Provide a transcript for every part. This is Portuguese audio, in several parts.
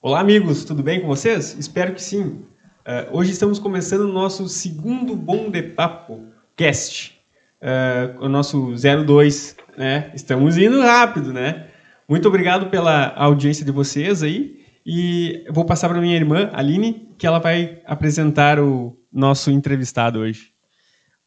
Olá, amigos, tudo bem com vocês? Espero que sim. Hoje estamos começando o nosso segundo Bom de Papo Cast, o nosso 02, né? Estamos indo rápido, né? Muito obrigado pela audiência de vocês aí. E eu vou passar para minha irmã, Aline, que ela vai apresentar o nosso entrevistado hoje.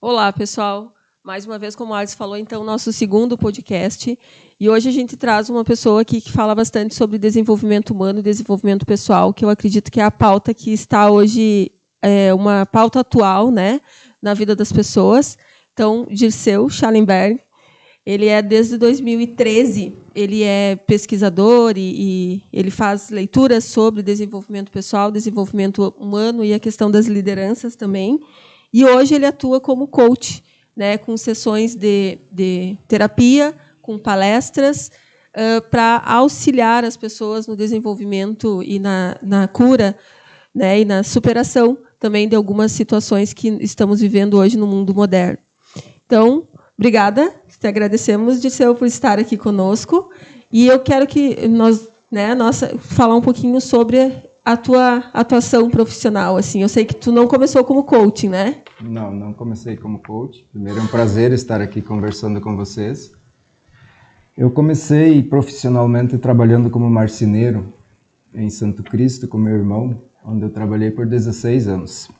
Olá, pessoal. Mais uma vez, como a Alice falou, então, nosso segundo podcast. E hoje a gente traz uma pessoa aqui que fala bastante sobre desenvolvimento humano e desenvolvimento pessoal, que eu acredito que é a pauta que está hoje, uma pauta atual, né, na vida das pessoas. Então, Dirceu Schallenberg, ele é desde 2013, ele é pesquisador e ele faz leituras sobre desenvolvimento pessoal, desenvolvimento humano e a questão das lideranças também. E hoje ele atua como coach, né, com sessões de terapia, com palestras, para auxiliar as pessoas no desenvolvimento e na cura, né, e na superação também de algumas situações que estamos vivendo hoje no mundo moderno. Então, obrigada, te agradecemos, Dirceu, por estar aqui conosco. E eu quero que nós, né, falar um pouquinho sobre a tua atuação profissional. Assim, eu sei que tu não começou como coaching, né? Não comecei como coach. Primeiro, é um prazer estar aqui conversando com vocês. Eu comecei profissionalmente trabalhando como marceneiro em Santo Cristo com meu irmão, onde eu trabalhei por 16 anos.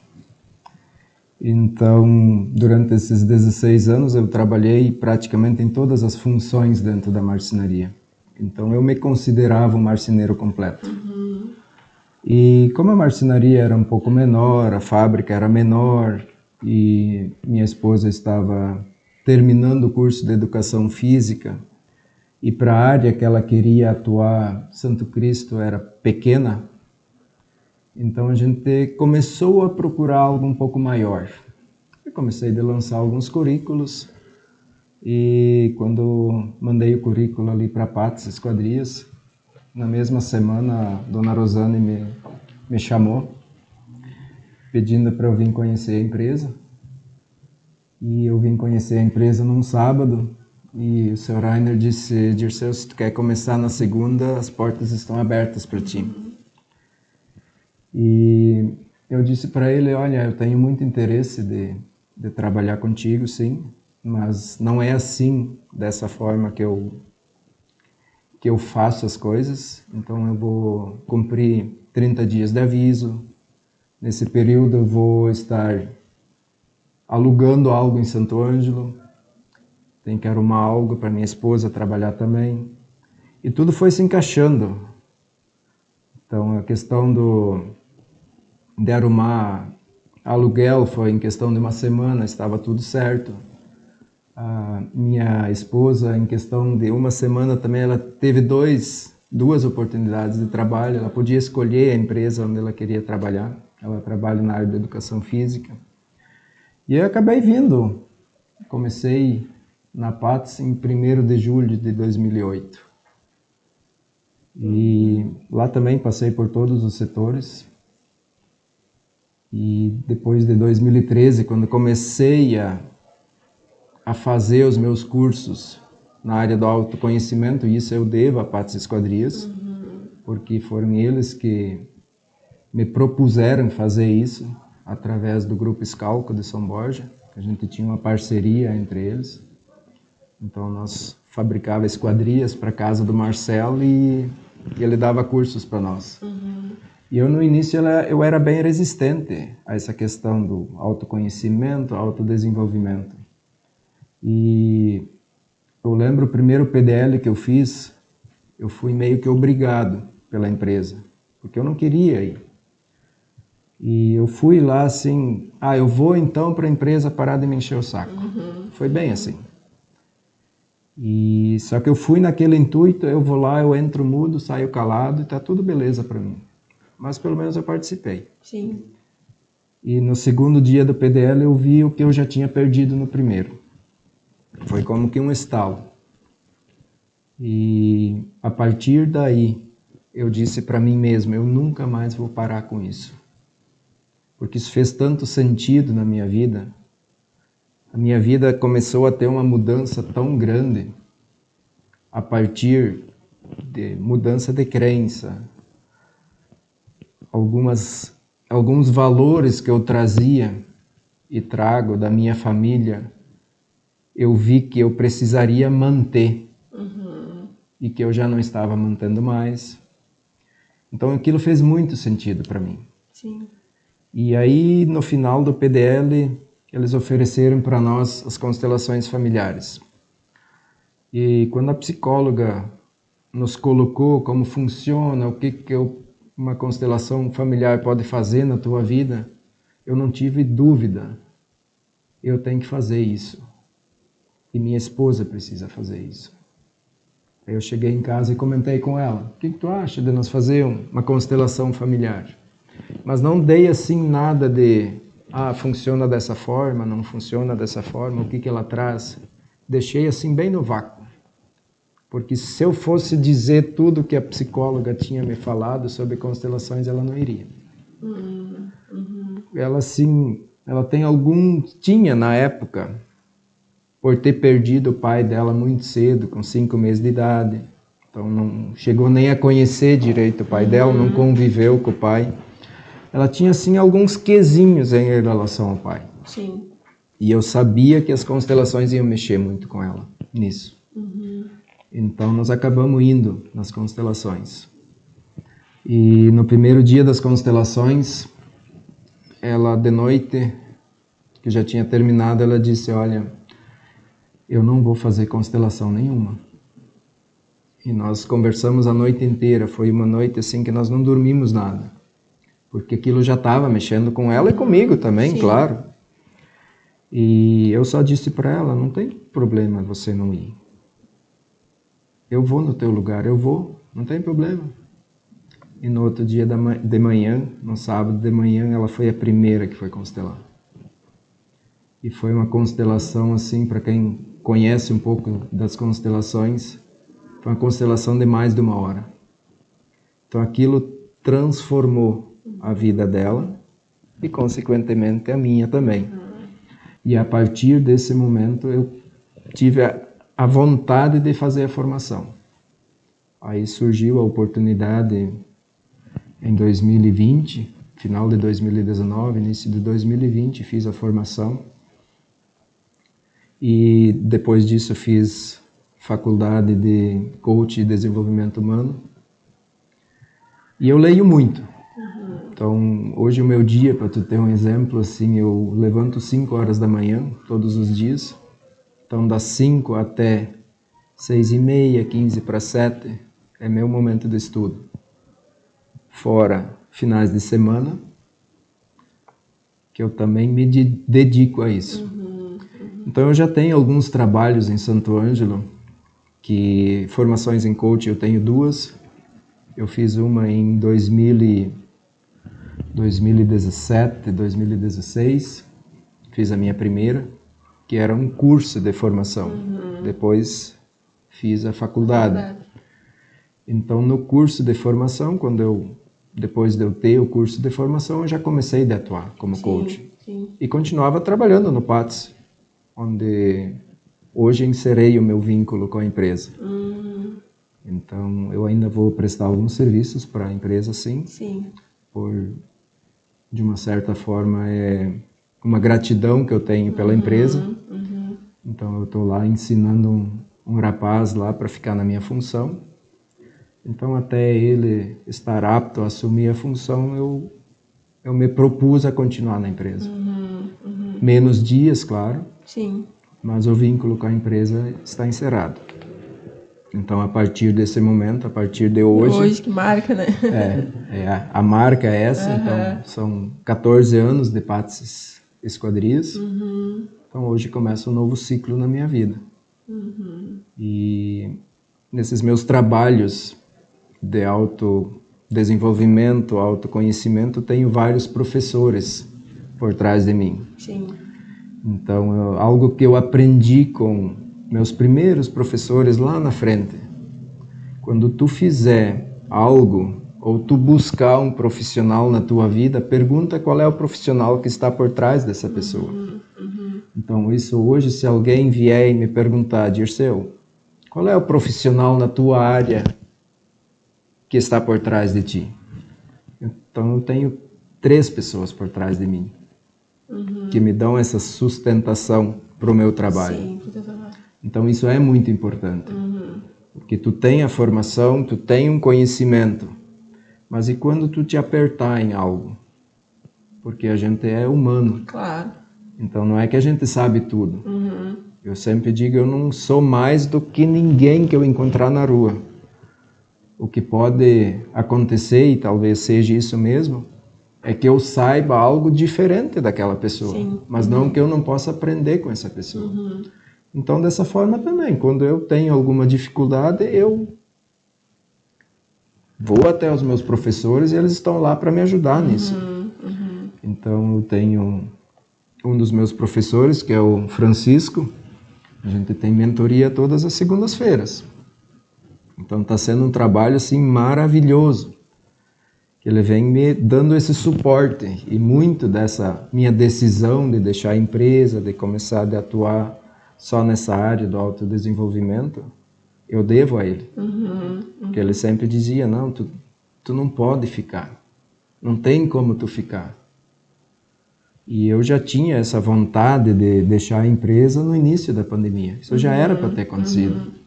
Então, durante esses 16 anos, eu trabalhei praticamente em todas as funções dentro da marcenaria. Então, eu me considerava um marceneiro completo. E como a marcenaria era um pouco menor, a fábrica era menor, e minha esposa estava terminando o curso de educação física, e para a área que ela queria atuar, Santo Cristo era pequena, então a gente começou a procurar algo um pouco maior. Eu comecei a lançar alguns currículos, e quando mandei o currículo ali para Patos Esquadrias, na mesma semana a dona Rosane me chamou, pedindo para eu vir conhecer a empresa. E eu vim conhecer a empresa num sábado, e o Sr. Rainer disse: Dirceu, se tu quer começar na segunda, as portas estão abertas para ti. E eu disse para ele: olha, eu tenho muito interesse de trabalhar contigo, sim, mas não é assim, dessa forma que eu faço as coisas. Então eu vou cumprir 30 dias de aviso. Nesse período eu vou estar alugando algo em Santo Ângelo, tem que arrumar algo para minha esposa trabalhar também. E tudo foi se encaixando. Então a questão de arrumar aluguel foi em questão de uma semana, estava tudo certo. A minha esposa, em questão de uma semana também, ela teve duas oportunidades de trabalho. Ela podia escolher a empresa onde ela queria trabalhar. Ela trabalha na área da educação física. E eu acabei vindo. Comecei na Patos em 1º de julho de 2008. E lá também passei por todos os setores. E depois de 2013, quando comecei a fazer os meus cursos na área do autoconhecimento, e isso eu devo a Patos Esquadrias, porque foram eles que me propuseram fazer isso através do Grupo Scalco de São Borja, que a gente tinha uma parceria entre eles. Então nós fabricava esquadrias para a casa do Marcelo e ele dava cursos para nós. E eu no início eu era bem resistente a essa questão do autoconhecimento, autodesenvolvimento. E eu lembro o primeiro PDL que eu fiz, eu fui meio que obrigado pela empresa, porque eu não queria ir. E eu fui lá assim, eu vou então para a empresa parar de me encher o saco. Foi bem assim. E só que eu fui naquele intuito, eu vou lá, eu entro mudo, saio calado e tá tudo beleza para mim. Mas pelo menos eu participei. Sim. E no segundo dia do PDL eu vi o que eu já tinha perdido no primeiro. Foi como que um estalo. E a partir daí eu disse para mim mesmo, eu nunca mais vou parar com isso. Porque isso fez tanto sentido na minha vida. A minha vida começou a ter uma mudança tão grande a partir de mudança de crença, alguns valores que eu trazia e trago da minha família, eu vi que eu precisaria manter e que eu já não estava mantendo mais. Então aquilo fez muito sentido para mim. Sim. E aí no final do PDL eles ofereceram para nós as constelações familiares. E quando a psicóloga nos colocou como funciona, o que uma constelação familiar pode fazer na tua vida, eu não tive dúvida. Eu tenho que fazer isso. E minha esposa precisa fazer isso. Aí eu cheguei em casa e comentei com ela. O que tu acha de nós fazer uma constelação familiar? Mas não dei assim nada de, funciona dessa forma, não funciona dessa forma, o que ela traz. Deixei assim bem no vácuo. Porque se eu fosse dizer tudo que a psicóloga tinha me falado sobre constelações, ela não iria. Ela sim, ela tinha na época, por ter perdido o pai dela muito cedo, com 5 meses de idade. Então não chegou nem a conhecer direito o pai dela, não conviveu com o pai. Ela tinha assim alguns quesinhos em relação ao pai. Sim. E eu sabia que as constelações iam mexer muito com ela nisso. Então nós acabamos indo nas constelações. E no primeiro dia das constelações, ela de noite, que já tinha terminado, ela disse, olha, eu não vou fazer constelação nenhuma. E nós conversamos a noite inteira, foi uma noite assim que nós não dormimos nada. Porque aquilo já estava mexendo com ela e comigo também, claro. E eu só disse para ela, não tem problema você não ir. Eu vou no teu lugar, eu vou, não tem problema. E no outro dia de manhã, no sábado de manhã, ela foi a primeira que foi constelar. E foi uma constelação assim, para quem conhece um pouco das constelações, foi uma constelação de mais de 1 hora. Então aquilo transformou a vida dela e, consequentemente, a minha também. E a partir desse momento eu tive a vontade de fazer a formação. Aí surgiu a oportunidade em 2020, final de 2019, início de 2020, fiz a formação. E depois disso fiz faculdade de coach e desenvolvimento humano. E eu leio muito. Então, hoje o meu dia, para tu ter um exemplo, assim, eu levanto 5 horas da manhã, todos os dias. Então, das 5 até 6h30, 15 para 7, é meu momento de estudo. Fora finais de semana, que eu também me dedico a isso. Então, eu já tenho alguns trabalhos em Santo Ângelo, que formações em coach eu tenho 2. Eu fiz uma em 2017, 2016, fiz a minha primeira, que era um curso de formação. Depois fiz a faculdade. Então, no curso de formação, depois de eu ter o curso de formação, eu já comecei a atuar como coach. E continuava trabalhando no PATS, onde hoje encerrei o meu vínculo com a empresa. Então, eu ainda vou prestar alguns serviços para a empresa, sim. De uma certa forma, é uma gratidão que eu tenho pela empresa. Então, eu estou lá ensinando um rapaz lá para ficar na minha função. Então, até ele estar apto a assumir a função, eu me propus a continuar na empresa. Menos dias, claro. Mas o vínculo com a empresa está encerrado. Então, a partir desse momento, a partir de hoje... Hoje, que marca, né? A marca é essa. Então, são 14 anos de PATS Esquadrias. Então, hoje começa um novo ciclo na minha vida. E nesses meus trabalhos de autodesenvolvimento, autoconhecimento, tenho vários professores por trás de mim. Então, algo que eu aprendi com meus primeiros professores lá na frente. Quando tu fizer algo, ou tu buscar um profissional na tua vida, pergunta qual é o profissional que está por trás dessa pessoa. Então, isso hoje, se alguém vier e me perguntar, Dirceu, qual é o profissional na tua área que está por trás de ti? Então eu tenho 3 pessoas por trás de mim que me dão essa sustentação para o meu trabalho. Sim, pro teu trabalho. Então isso é muito importante, porque tu tem a formação, tu tem um conhecimento, mas e quando tu te apertar em algo? Porque a gente é humano. Claro. Então não é que a gente sabe tudo. Eu sempre digo, eu não sou mais do que ninguém que eu encontrar na rua. O que pode acontecer, e talvez seja isso mesmo, é que eu saiba algo diferente daquela pessoa. Sim. Mas não que eu não possa aprender com essa pessoa. Então, dessa forma também, quando eu tenho alguma dificuldade, eu vou até os meus professores e eles estão lá para me ajudar nisso. Então, eu tenho um dos meus professores, que é o Francisco. A gente tem mentoria todas as segundas-feiras. Então está sendo um trabalho assim maravilhoso. Ele vem me dando esse suporte, e muito dessa minha decisão de deixar a empresa, de começar a atuar só nessa área do autodesenvolvimento, eu devo a ele. Porque ele sempre dizia, não, tu não pode ficar. Não tem como tu ficar. E eu já tinha essa vontade de deixar a empresa no início da pandemia. Isso já era para ter acontecido.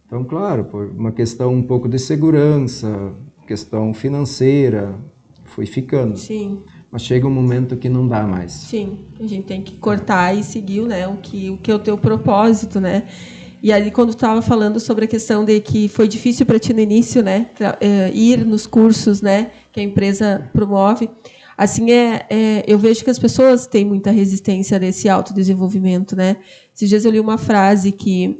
Então, claro, por uma questão um pouco de segurança, questão financeira, foi ficando. Sim. Mas chega um momento que não dá mais. Sim, a gente tem que cortar e seguir, né, o que é o teu propósito, né? E ali, quando tu estava falando sobre a questão de que foi difícil para ti no início, né, ir nos cursos, né, que a empresa promove, assim, eu vejo que as pessoas têm muita resistência desse autodesenvolvimento, né? Esses dias eu li uma frase que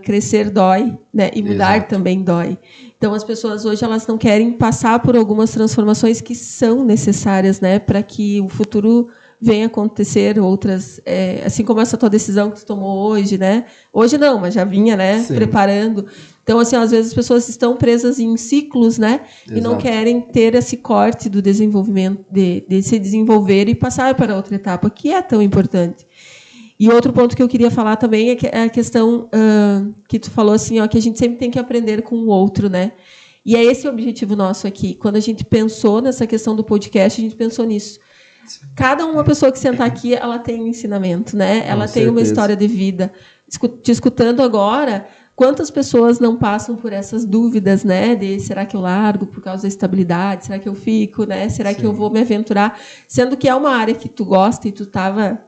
crescer dói, né, e mudar Exato. também dói. Então, as pessoas hoje elas não querem passar por algumas transformações que são necessárias, né, para que o futuro venha acontecer outras, assim como essa tua decisão que tu tomou hoje, né? Hoje não, mas já vinha, né, Sim. preparando. Então, assim, às vezes as pessoas estão presas em ciclos, né, e não Exato. querem ter esse corte do desenvolvimento, de se desenvolver e passar para outra etapa, que é tão importante. E outro ponto que eu queria falar também é a questão que tu falou assim, ó, que a gente sempre tem que aprender com o outro, né? E é esse o objetivo nosso aqui. Quando a gente pensou nessa questão do podcast, a gente pensou nisso. Cada uma pessoa que sentar aqui, ela tem um ensinamento, né? Ela tem uma certeza. história de vida. Te escutando agora, quantas pessoas não passam por essas dúvidas, né? De será que eu largo por causa da estabilidade? Será que eu fico, né? Será que eu vou me aventurar? Sendo que é uma área que tu gosta e tu estava,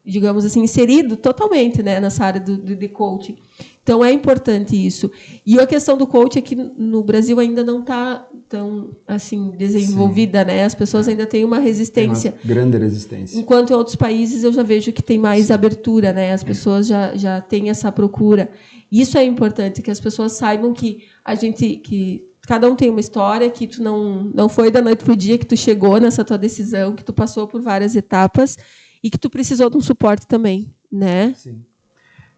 digamos assim, inserido totalmente, né? Nessa área de coaching. Então, é importante isso. E a questão do coaching é que no Brasil ainda não está tão assim, desenvolvida, né? As pessoas ainda têm uma resistência. Tem uma grande resistência. Enquanto em outros países eu já vejo que tem mais abertura, né? As pessoas já têm essa procura. Isso é importante, que as pessoas saibam que que cada um tem uma história, que tu não foi da noite pro dia que tu chegou nessa tua decisão, que tu passou por várias etapas e que tu precisou de um suporte também, né? Sim.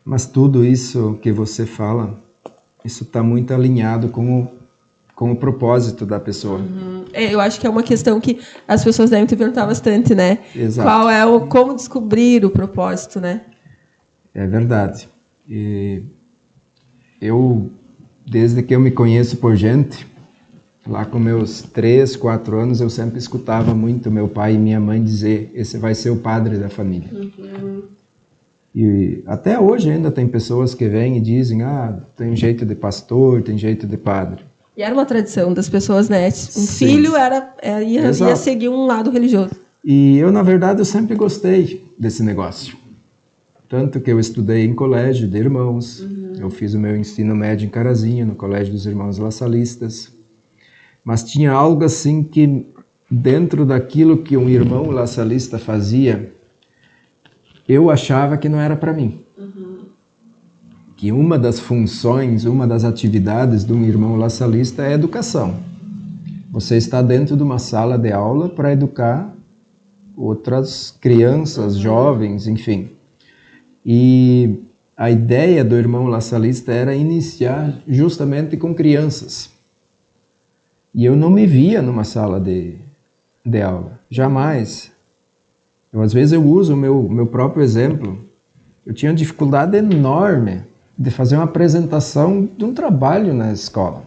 Mas tudo isso que você fala, isso está muito alinhado com o propósito da pessoa. Eu acho que é uma questão que as pessoas devem te perguntar bastante, né? Exato. Qual é como descobrir o propósito, né? É verdade. E eu, desde que eu me conheço por gente, lá com meus 3, 4 anos, eu sempre escutava muito meu pai e minha mãe dizer, esse vai ser o padre da família. E até hoje ainda tem pessoas que vêm e dizem, tem jeito de pastor, tem jeito de padre. E era uma tradição das pessoas, né? Um Sim. filho ia seguir um lado religioso. E eu, na verdade, eu sempre gostei desse negócio. Tanto que eu estudei em colégio de irmãos, eu fiz o meu ensino médio em Carazinho, no Colégio dos Irmãos Laçalistas. Mas tinha algo assim que, dentro daquilo que um irmão laçalista fazia, eu achava que não era para mim. Que uma das funções, uma das atividades de um irmão laçalista é a educação. Você está dentro de uma sala de aula para educar outras crianças, jovens, enfim. E a ideia do irmão laçalista era iniciar justamente com crianças. E eu não me via numa sala de aula, jamais. Às vezes eu uso o meu próprio exemplo. Eu tinha dificuldade enorme de fazer uma apresentação de um trabalho na escola.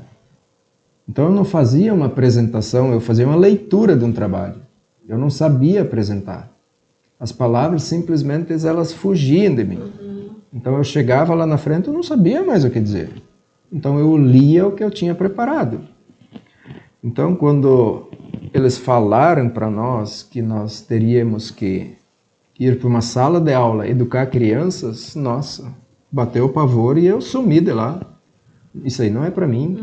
Então eu não fazia uma apresentação, eu fazia uma leitura de um trabalho. Eu não sabia apresentar. As palavras simplesmente elas fugiam de mim. Então eu chegava lá na frente, eu não sabia mais o que dizer. Então eu lia o que eu tinha preparado. Então quando eles falaram para nós que nós teríamos que ir para uma sala de aula, educar crianças, nossa, bateu o pavor e eu sumi de lá. Isso aí não é para mim.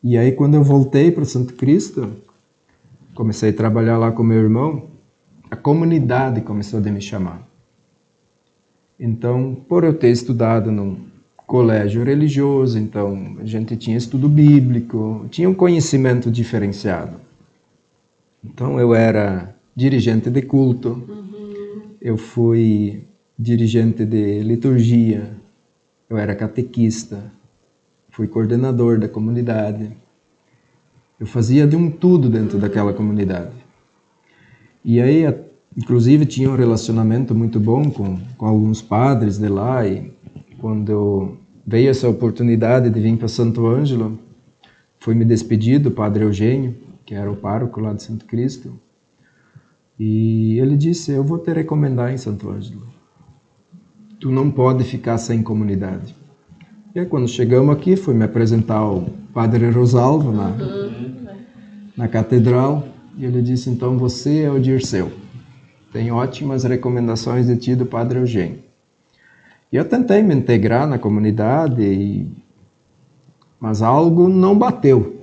E aí quando eu voltei para Santo Cristo, comecei a trabalhar lá com meu irmão, a comunidade começou a me chamar. Então, por eu ter estudado num colégio religioso, então a gente tinha estudo bíblico, tinha um conhecimento diferenciado. Então eu era dirigente de culto, eu fui dirigente de liturgia, eu era catequista, fui coordenador da comunidade. Eu fazia de um tudo dentro daquela comunidade. E aí, inclusive, tinha um relacionamento muito bom com alguns padres de lá. E quando veio essa oportunidade de vir para Santo Ângelo, fui me despedir do padre Eugênio, que era o pároco lá de Santo Cristo. E ele disse, eu vou te recomendar em Santo Ângelo. Tu não pode ficar sem comunidade. E aí, quando chegamos aqui, fui me apresentar ao padre Rosalvo na catedral. E ele disse, então você é o Dirceu. Tem ótimas recomendações de ti do padre Eugênio. E eu tentei me integrar na comunidade, mas algo não bateu.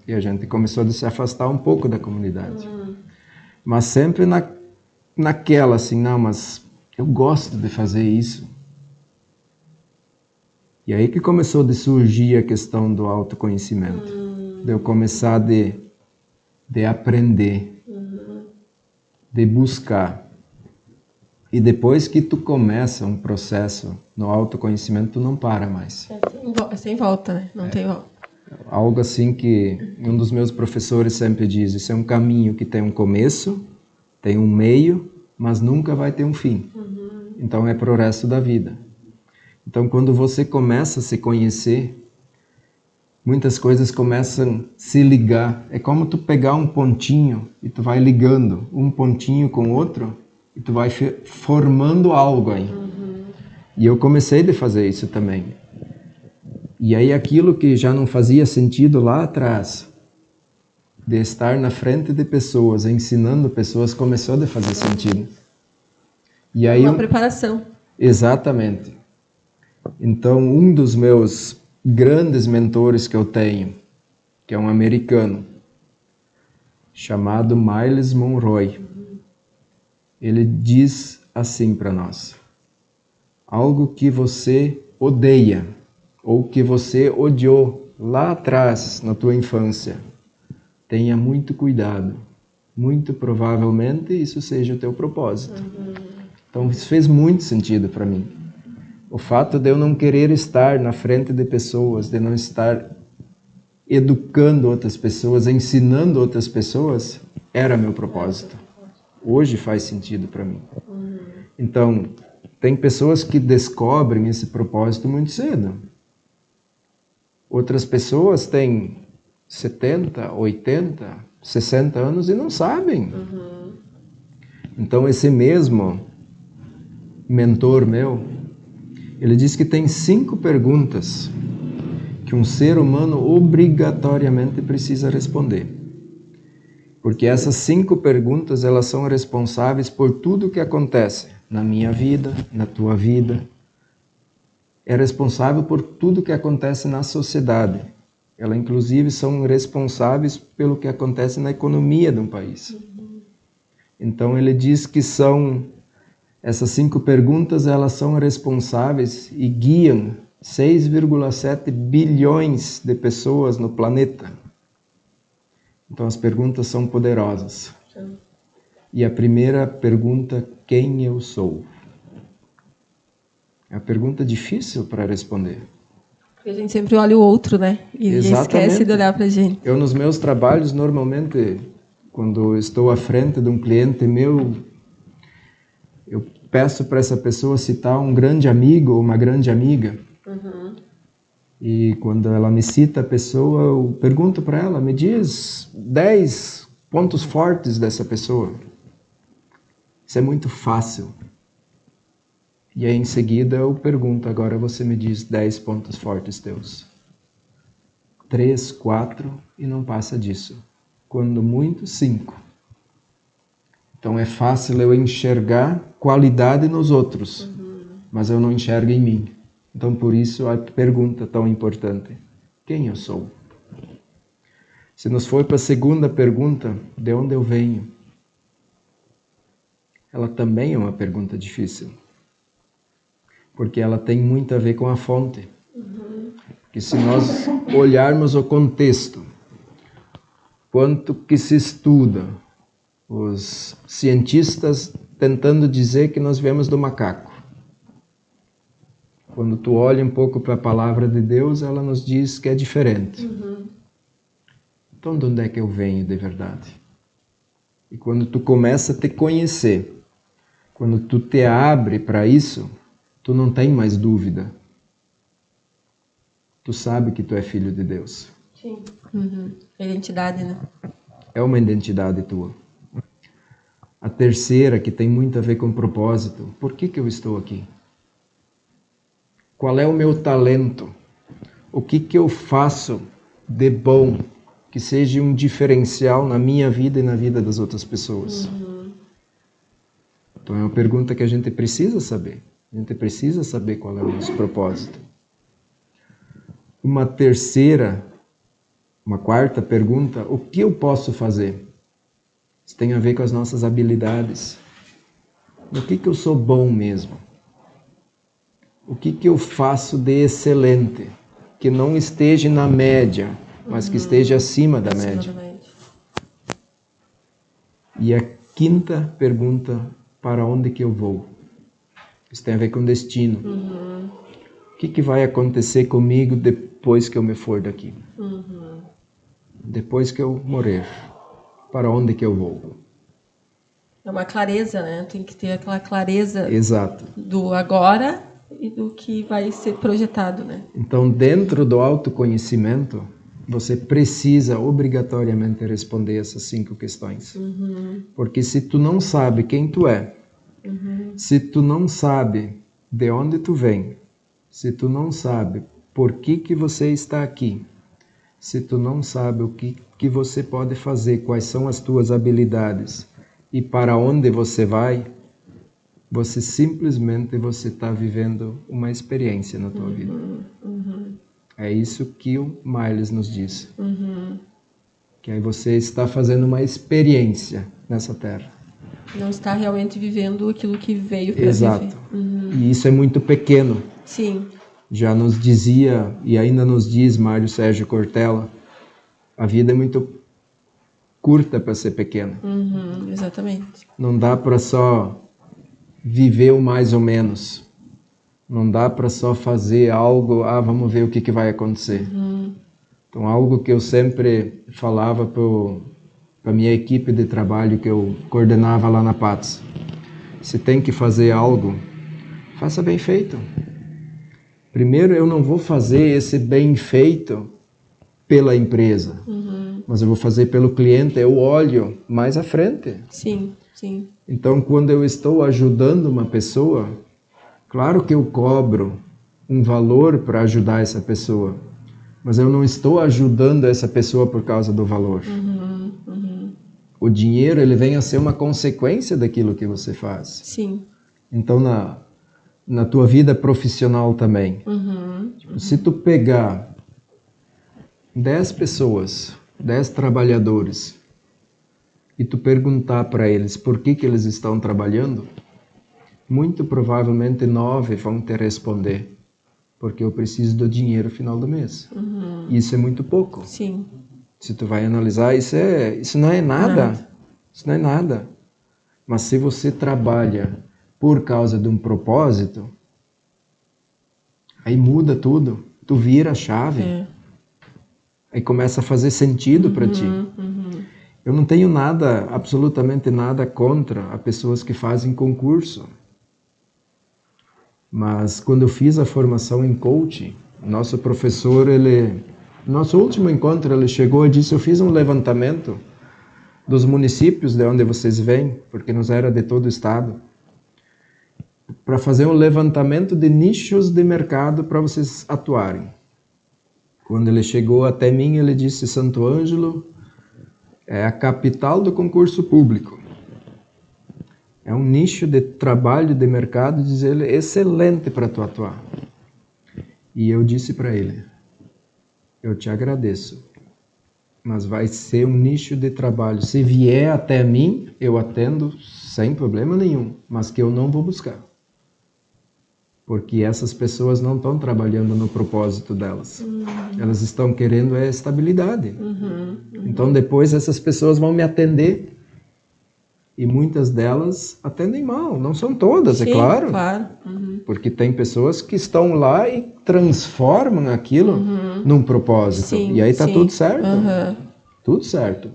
E a gente começou a se afastar um pouco da comunidade. Mas sempre naquela, assim, não, mas eu gosto de fazer isso. E aí que começou a surgir a questão do autoconhecimento. De eu começar de aprender, de buscar. E depois que tu começa um processo no autoconhecimento, tu não para mais. É sem volta, né? Não tem volta. Algo assim que um dos meus professores sempre diz, isso é um caminho que tem um começo, tem um meio, mas nunca vai ter um fim. Então é pro resto da vida. Então quando você começa a se conhecer, muitas coisas começam a se ligar. É como tu pegar um pontinho e tu vai ligando um pontinho com outro e tu vai formando algo aí. E eu comecei a fazer isso também. E aí aquilo que já não fazia sentido lá atrás, de estar na frente de pessoas, ensinando pessoas, começou a fazer sentido. E aí uma preparação. Exatamente. Então um dos meus grandes mentores que eu tenho, que é um americano, chamado Miles Monroe. Ele diz assim para nós, algo que você odeia, ou que você odiou lá atrás, na tua infância, tenha muito cuidado. Muito provavelmente isso seja o teu propósito. Então isso fez muito sentido para mim. O fato de eu não querer estar na frente de pessoas, de não estar educando outras pessoas, ensinando outras pessoas, era meu propósito. Hoje faz sentido para mim. Então, tem pessoas que descobrem esse propósito muito cedo. Outras pessoas têm 70, 80, 60 anos e não sabem. Então, esse mesmo mentor meu, ele diz que tem 5 perguntas que um ser humano obrigatoriamente precisa responder. Porque essas 5 perguntas, elas são responsáveis por tudo que acontece na minha vida, na tua vida. É responsável por tudo que acontece na sociedade. Elas, inclusive, são responsáveis pelo que acontece na economia de um país. Então, ele diz que essas 5 perguntas, elas são responsáveis e guiam 6,7 bilhões de pessoas no planeta. Então as perguntas são poderosas. E a primeira pergunta, quem eu sou? É uma pergunta difícil para responder. Porque a gente sempre olha o outro, né? E esquece de olhar para a gente. Eu, nos meus trabalhos, normalmente, quando estou à frente de um cliente meu, eu peço para essa pessoa citar um grande amigo ou uma grande amiga. E quando ela me cita a pessoa, eu pergunto para ela, me diz 10 pontos fortes dessa pessoa. Isso é muito fácil. E aí em seguida eu pergunto, agora você me diz 10 pontos fortes teus. 3, 4 e não passa disso. Quando muito, 5. Então é fácil eu enxergar qualidade nos outros, mas eu não enxergo em mim. Então por isso a pergunta tão importante, quem eu sou? Se nos for para a segunda pergunta, de onde eu venho? Ela também é uma pergunta difícil, porque ela tem muito a ver com a fonte. Porque se nós olharmos o contexto, quanto que se estuda, os cientistas tentando dizer que nós viemos do macaco. Quando tu olha um pouco para a palavra de Deus, ela nos diz que é diferente. Então, de onde é que eu venho de verdade? E quando tu começa a te conhecer, quando tu te abre para isso, tu não tem mais dúvida. Tu sabe que tu é filho de Deus. Sim. Identidade, né? É uma identidade tua. A terceira, que tem muito a ver com propósito. Por que eu estou aqui? Qual é o meu talento? O que eu faço de bom que seja um diferencial na minha vida e na vida das outras pessoas? Então é uma pergunta que a gente precisa saber. A gente precisa saber qual é o nosso propósito. Uma quarta pergunta, o que eu posso fazer? Isso tem a ver com as nossas habilidades. No que eu sou bom mesmo? O que eu faço de excelente? Que não esteja na média, mas que esteja acima da média. E a quinta pergunta, para onde que eu vou? Isso tem a ver com destino. O que vai acontecer comigo depois que eu me for daqui? Depois que eu morrer, para onde que eu vou? É uma clareza, né? Tem que ter aquela clareza. Exato. Do agora e do que vai ser projetado, né? Então, dentro do autoconhecimento, você precisa obrigatoriamente responder essas 5 questões. Porque se tu não sabe quem tu é, se tu não sabe de onde tu vem, se tu não sabe por que você está aqui, se tu não sabe o que você pode fazer, quais são as tuas habilidades e para onde você vai, você simplesmente está vivendo uma experiência na tua vida. É isso que o Miles nos diz. Que aí você está fazendo uma experiência nessa terra. Não está realmente vivendo aquilo que veio para viver. Exato. E isso é muito pequeno. Sim. Já nos dizia, e ainda nos diz Mário Sérgio Cortella, a vida é muito curta para ser pequena. Exatamente. Não dá para só viver o mais ou menos. Não dá para só fazer algo, vamos ver o que vai acontecer. Então, algo que eu sempre falava para a minha equipe de trabalho que eu coordenava lá na PATS. Se tem que fazer algo, faça bem feito. Primeiro, eu não vou fazer esse bem feito pela empresa, mas eu vou fazer pelo cliente, eu olho mais à frente. Sim, sim. Então, quando eu estou ajudando uma pessoa, claro que eu cobro um valor para ajudar essa pessoa, mas eu não estou ajudando essa pessoa por causa do valor. O dinheiro, ele vem a ser uma consequência daquilo que você faz. Sim. Então, na tua vida profissional também. Se tu pegar 10 pessoas, 10 trabalhadores, e tu perguntar para eles por que eles estão trabalhando, muito provavelmente 9 vão te responder, porque eu preciso do dinheiro no final do mês. Isso é muito pouco. Sim. Se tu vai analisar, isso não é nada. Isso não é nada. Mas se você trabalha por causa de um propósito, aí muda tudo. Tu vira a chave. Aí começa a fazer sentido para ti. Eu não tenho nada, absolutamente nada contra as pessoas que fazem concurso. Mas quando eu fiz a formação em coaching, Nosso professor, nosso último encontro, ele chegou e disse, eu fiz um levantamento dos municípios de onde vocês vêm, porque nos era de todo o estado, para fazer um levantamento de nichos de mercado para vocês atuarem. Quando ele chegou até mim, ele disse, Santo Ângelo é a capital do concurso público. É um nicho de trabalho, de mercado, diz ele, excelente para tu atuar. E eu disse para ele, eu te agradeço, mas vai ser um nicho de trabalho. Se vier até mim, eu atendo sem problema nenhum, mas que eu não vou buscar. Porque essas pessoas não estão trabalhando no propósito delas. Elas estão querendo estabilidade. Então depois essas pessoas vão me atender. E muitas delas atendem mal. Não são todas, Sim, é claro. Porque tem pessoas que estão lá e transformam aquilo num propósito. Sim, e aí está tudo certo. Tudo certo.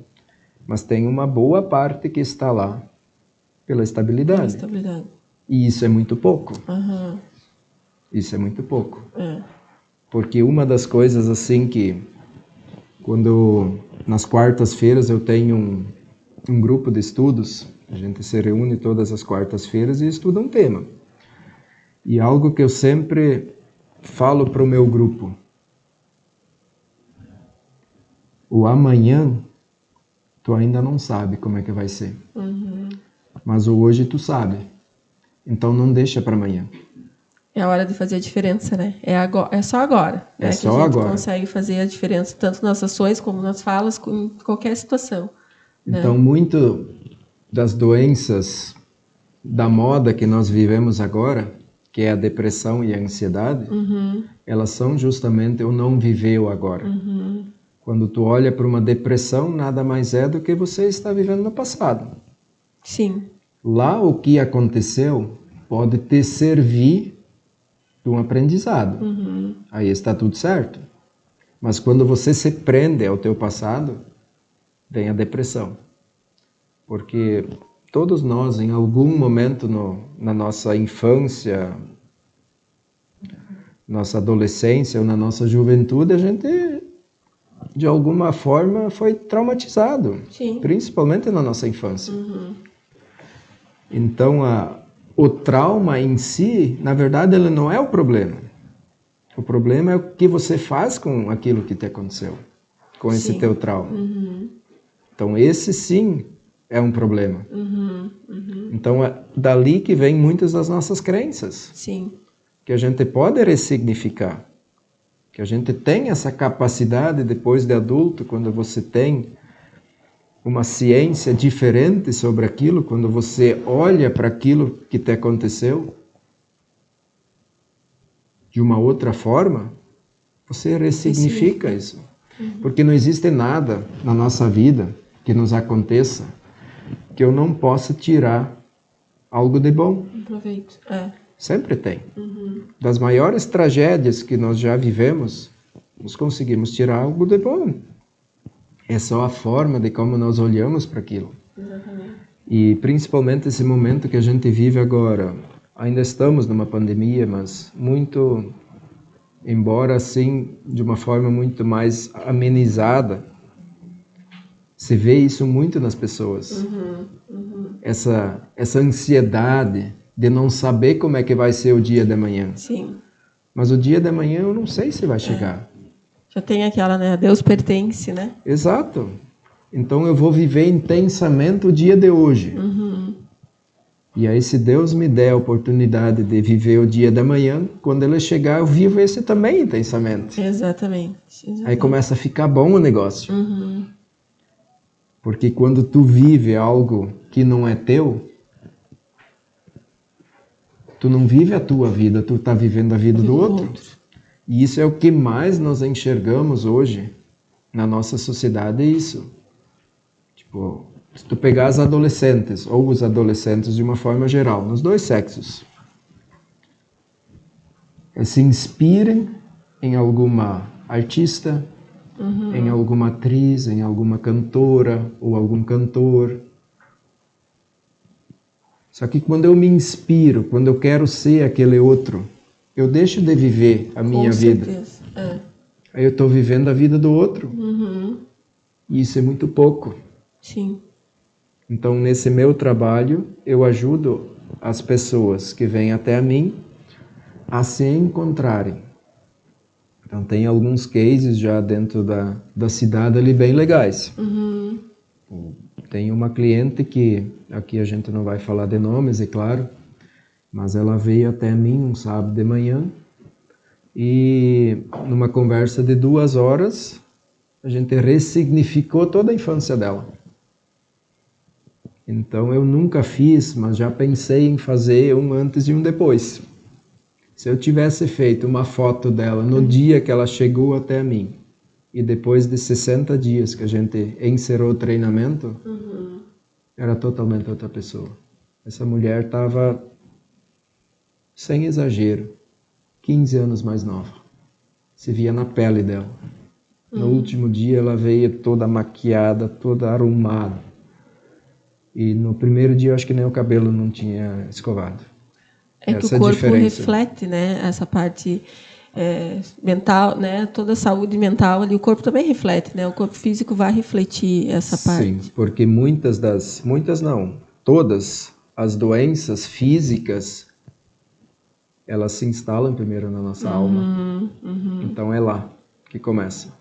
Mas tem uma boa parte que está lá pela estabilidade. E isso é muito pouco. Isso é muito pouco. Porque uma das coisas assim que, quando nas quartas-feiras eu tenho um grupo de estudos, a gente se reúne todas as quartas-feiras e estuda um tema. E algo que eu sempre falo para o meu grupo, o amanhã tu ainda não sabe como é que vai ser. Mas o hoje tu sabe. Então não deixa para amanhã. É a hora de fazer a diferença, né? É só agora. É só que a gente agora. consegue fazer a diferença, tanto nas ações como nas falas, em qualquer situação. Então, muito das doenças da moda que nós vivemos agora, que é a depressão e a ansiedade, elas são justamente o não viver o agora. Quando tu olha para uma depressão, nada mais é do que você está vivendo no passado. Sim. Lá o que aconteceu pode te servir de um aprendizado. Aí está tudo certo. Mas quando você se prende ao teu passado, vem a depressão. Porque todos nós, em algum momento na nossa infância, nossa adolescência ou na nossa juventude, a gente, de alguma forma, foi traumatizado. Sim. Principalmente na nossa infância. Então, o trauma em si, na verdade, ele não é o problema. O problema é o que você faz com aquilo que te aconteceu, com esse teu trauma. Então, esse sim é um problema. Então, é dali que vem muitas das nossas crenças. Sim. Que a gente pode ressignificar. Que a gente tem essa capacidade, depois de adulto, quando você tem uma ciência diferente sobre aquilo, quando você olha para aquilo que te aconteceu de uma outra forma, você ressignifica isso. Porque não existe nada na nossa vida que nos aconteça que eu não possa tirar algo de bom. Aproveito. Sempre tem. Das maiores tragédias que nós já vivemos, nós conseguimos tirar algo de bom. É só a forma de como nós olhamos para aquilo. Exatamente. E principalmente esse momento que a gente vive agora. Ainda estamos numa pandemia, mas muito, embora assim, de uma forma muito mais amenizada, se vê isso muito nas pessoas. Essa ansiedade de não saber como é que vai ser o dia de amanhã. Sim. Mas o dia de amanhã eu não sei se vai chegar. Já tem aquela, né? A Deus pertence, né? Exato. Então eu vou viver intensamente o dia de hoje. E aí, se Deus me der a oportunidade de viver o dia de amanhã, quando ele chegar, eu vivo esse também intensamente. Exatamente. Aí começa a ficar bom o negócio. Porque quando tu vive algo que não é teu, tu não vive a tua vida, tu está vivendo a vida do outro. E isso é o que mais nós enxergamos hoje na nossa sociedade, é isso. Tipo, se tu pegar as adolescentes, ou os adolescentes de uma forma geral, nos dois sexos, se inspirem em alguma artista, em alguma atriz, em alguma cantora ou algum cantor. Só que quando eu me inspiro, quando eu quero ser aquele outro, eu deixo de viver a minha vida. certeza. É. Aí eu estou vivendo a vida do outro. Uhum. E isso é muito pouco. Sim. Então, nesse meu trabalho, eu ajudo as pessoas que vêm até a mim a se encontrarem. Então, tem alguns cases já dentro da cidade ali bem legais. Uhum. Tem uma cliente que, aqui a gente não vai falar de nomes, é claro, mas ela veio até mim um sábado de manhã e numa conversa de 2 horas, a gente ressignificou toda a infância dela. Então eu nunca fiz, mas já pensei em fazer um antes e um depois. Se eu tivesse feito uma foto dela no dia que ela chegou até mim e depois de 60 dias que a gente encerrou o treinamento, era totalmente outra pessoa. Essa mulher estava, sem exagero, 15 anos mais nova. Se via na pele dela. No último dia ela veio toda maquiada, toda arrumada. E no primeiro dia eu acho que nem o cabelo não tinha escovado. É que Essa o corpo diferença. reflete, né, essa parte mental, né, toda a saúde mental ali, o corpo também reflete, né, o corpo físico vai refletir essa parte. Sim, porque todas as doenças físicas, elas se instalam primeiro na nossa alma. Então é lá que começa.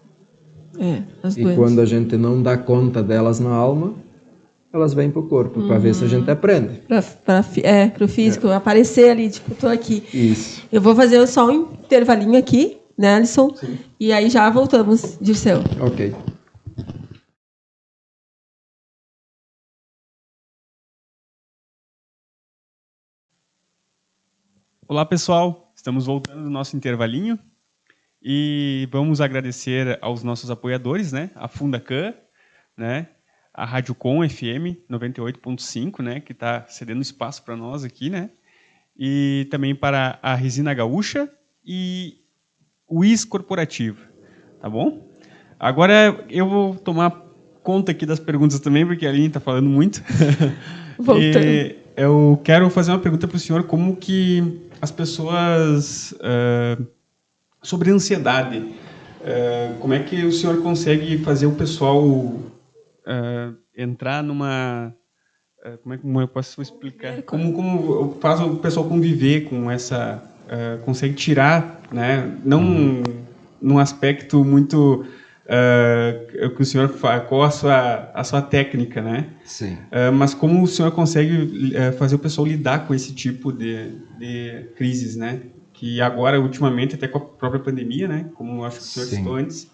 As E doenças. quando a gente não dá conta delas na alma, elas vêm para o corpo, para ver se a gente aprende. Para o físico aparecer ali, tipo, tô aqui. Isso. Eu vou fazer só um intervalinho aqui, né, Alisson? Sim. E aí já voltamos, Dirceu. Ok. Olá, pessoal. Estamos voltando do nosso intervalinho e vamos agradecer aos nossos apoiadores, né? A Fundacan, né? A Rádio Com FM 98.5, né? Que está cedendo espaço para nós aqui, né? E também para a Resina Gaúcha e o IS Corporativo, tá bom? Agora eu vou tomar conta aqui das perguntas também, porque a Aline está falando muito. Voltando. E eu quero fazer uma pergunta para o senhor, como que as pessoas... sobre ansiedade, como é que o senhor consegue fazer o pessoal entrar numa... como eu posso explicar? Como faz o pessoal conviver com essa... consegue tirar, né? Não num aspecto muito... que o senhor faz, qual a sua técnica, né? Sim. Mas como o senhor consegue fazer o pessoal lidar com esse tipo de crises, né? Que agora, ultimamente, até com a própria pandemia, né? Como eu acho que o senhor citou antes,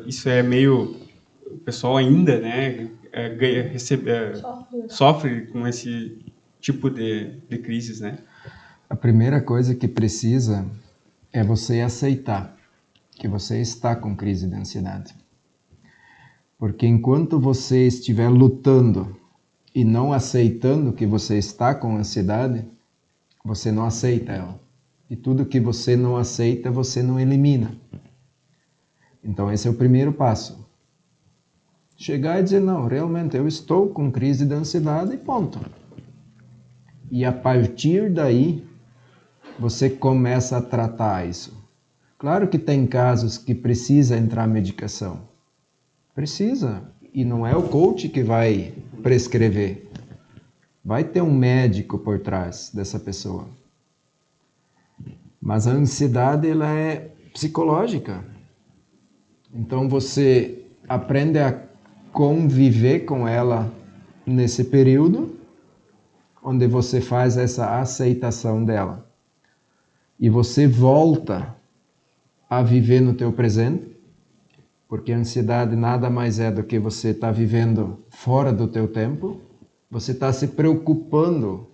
isso é meio... O pessoal ainda, né? Sofre com esse tipo de crises, né? A primeira coisa que precisa é você aceitar que você está com crise de ansiedade. Porque enquanto você estiver lutando e não aceitando que você está com ansiedade, você não aceita ela. E tudo que você não aceita, você não elimina. Então esse é o primeiro passo. Chegar e dizer, não, realmente eu estou com crise de ansiedade e ponto. E a partir daí, você começa a tratar isso. Claro que tem casos que precisa entrar medicação. Precisa. E não é o coach que vai prescrever. Vai ter um médico por trás dessa pessoa. Mas a ansiedade, ela é psicológica. Então você aprende a conviver com ela nesse período, onde você faz essa aceitação dela. E você volta a viver no teu presente, porque a ansiedade nada mais é do que você estar vivendo fora do teu tempo, você está se preocupando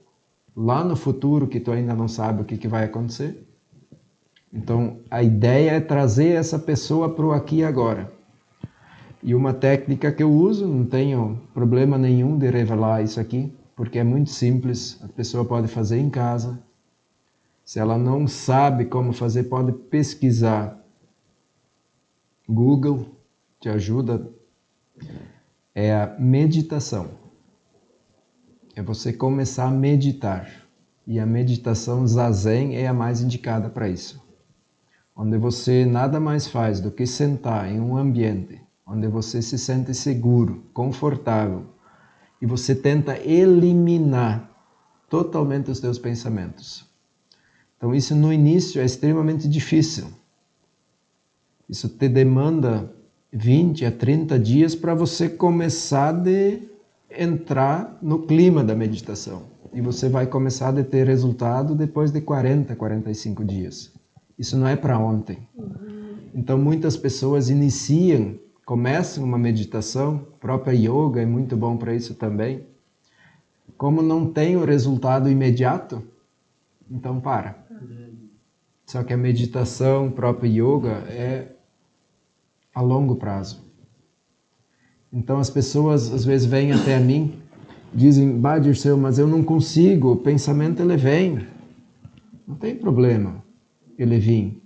lá no futuro que tu ainda não sabe o que vai acontecer. Então, a ideia é trazer essa pessoa para o aqui e agora. E uma técnica que eu uso, não tenho problema nenhum de revelar isso aqui, porque é muito simples, a pessoa pode fazer em casa. Se ela não sabe como fazer, pode pesquisar. Google te ajuda. É a meditação. É você começar a meditar. E a meditação Zazen é a mais indicada para isso. Onde você nada mais faz do que sentar em um ambiente onde você se sente seguro, confortável, e você tenta eliminar totalmente os seus pensamentos. Então isso no início é extremamente difícil. Isso te demanda 20 a 30 dias para você começar a entrar no clima da meditação. E você vai começar a ter resultado depois de 40, 45 dias. Isso não é para ontem. Então muitas pessoas começam uma meditação, a própria yoga é muito bom para isso também. Como não tem o resultado imediato, então para. Só que a meditação, a própria yoga, é a longo prazo. Então as pessoas às vezes vêm até mim, dizem, Dirceu, mas eu não consigo, o pensamento ele vem. Não tem problema ele vir.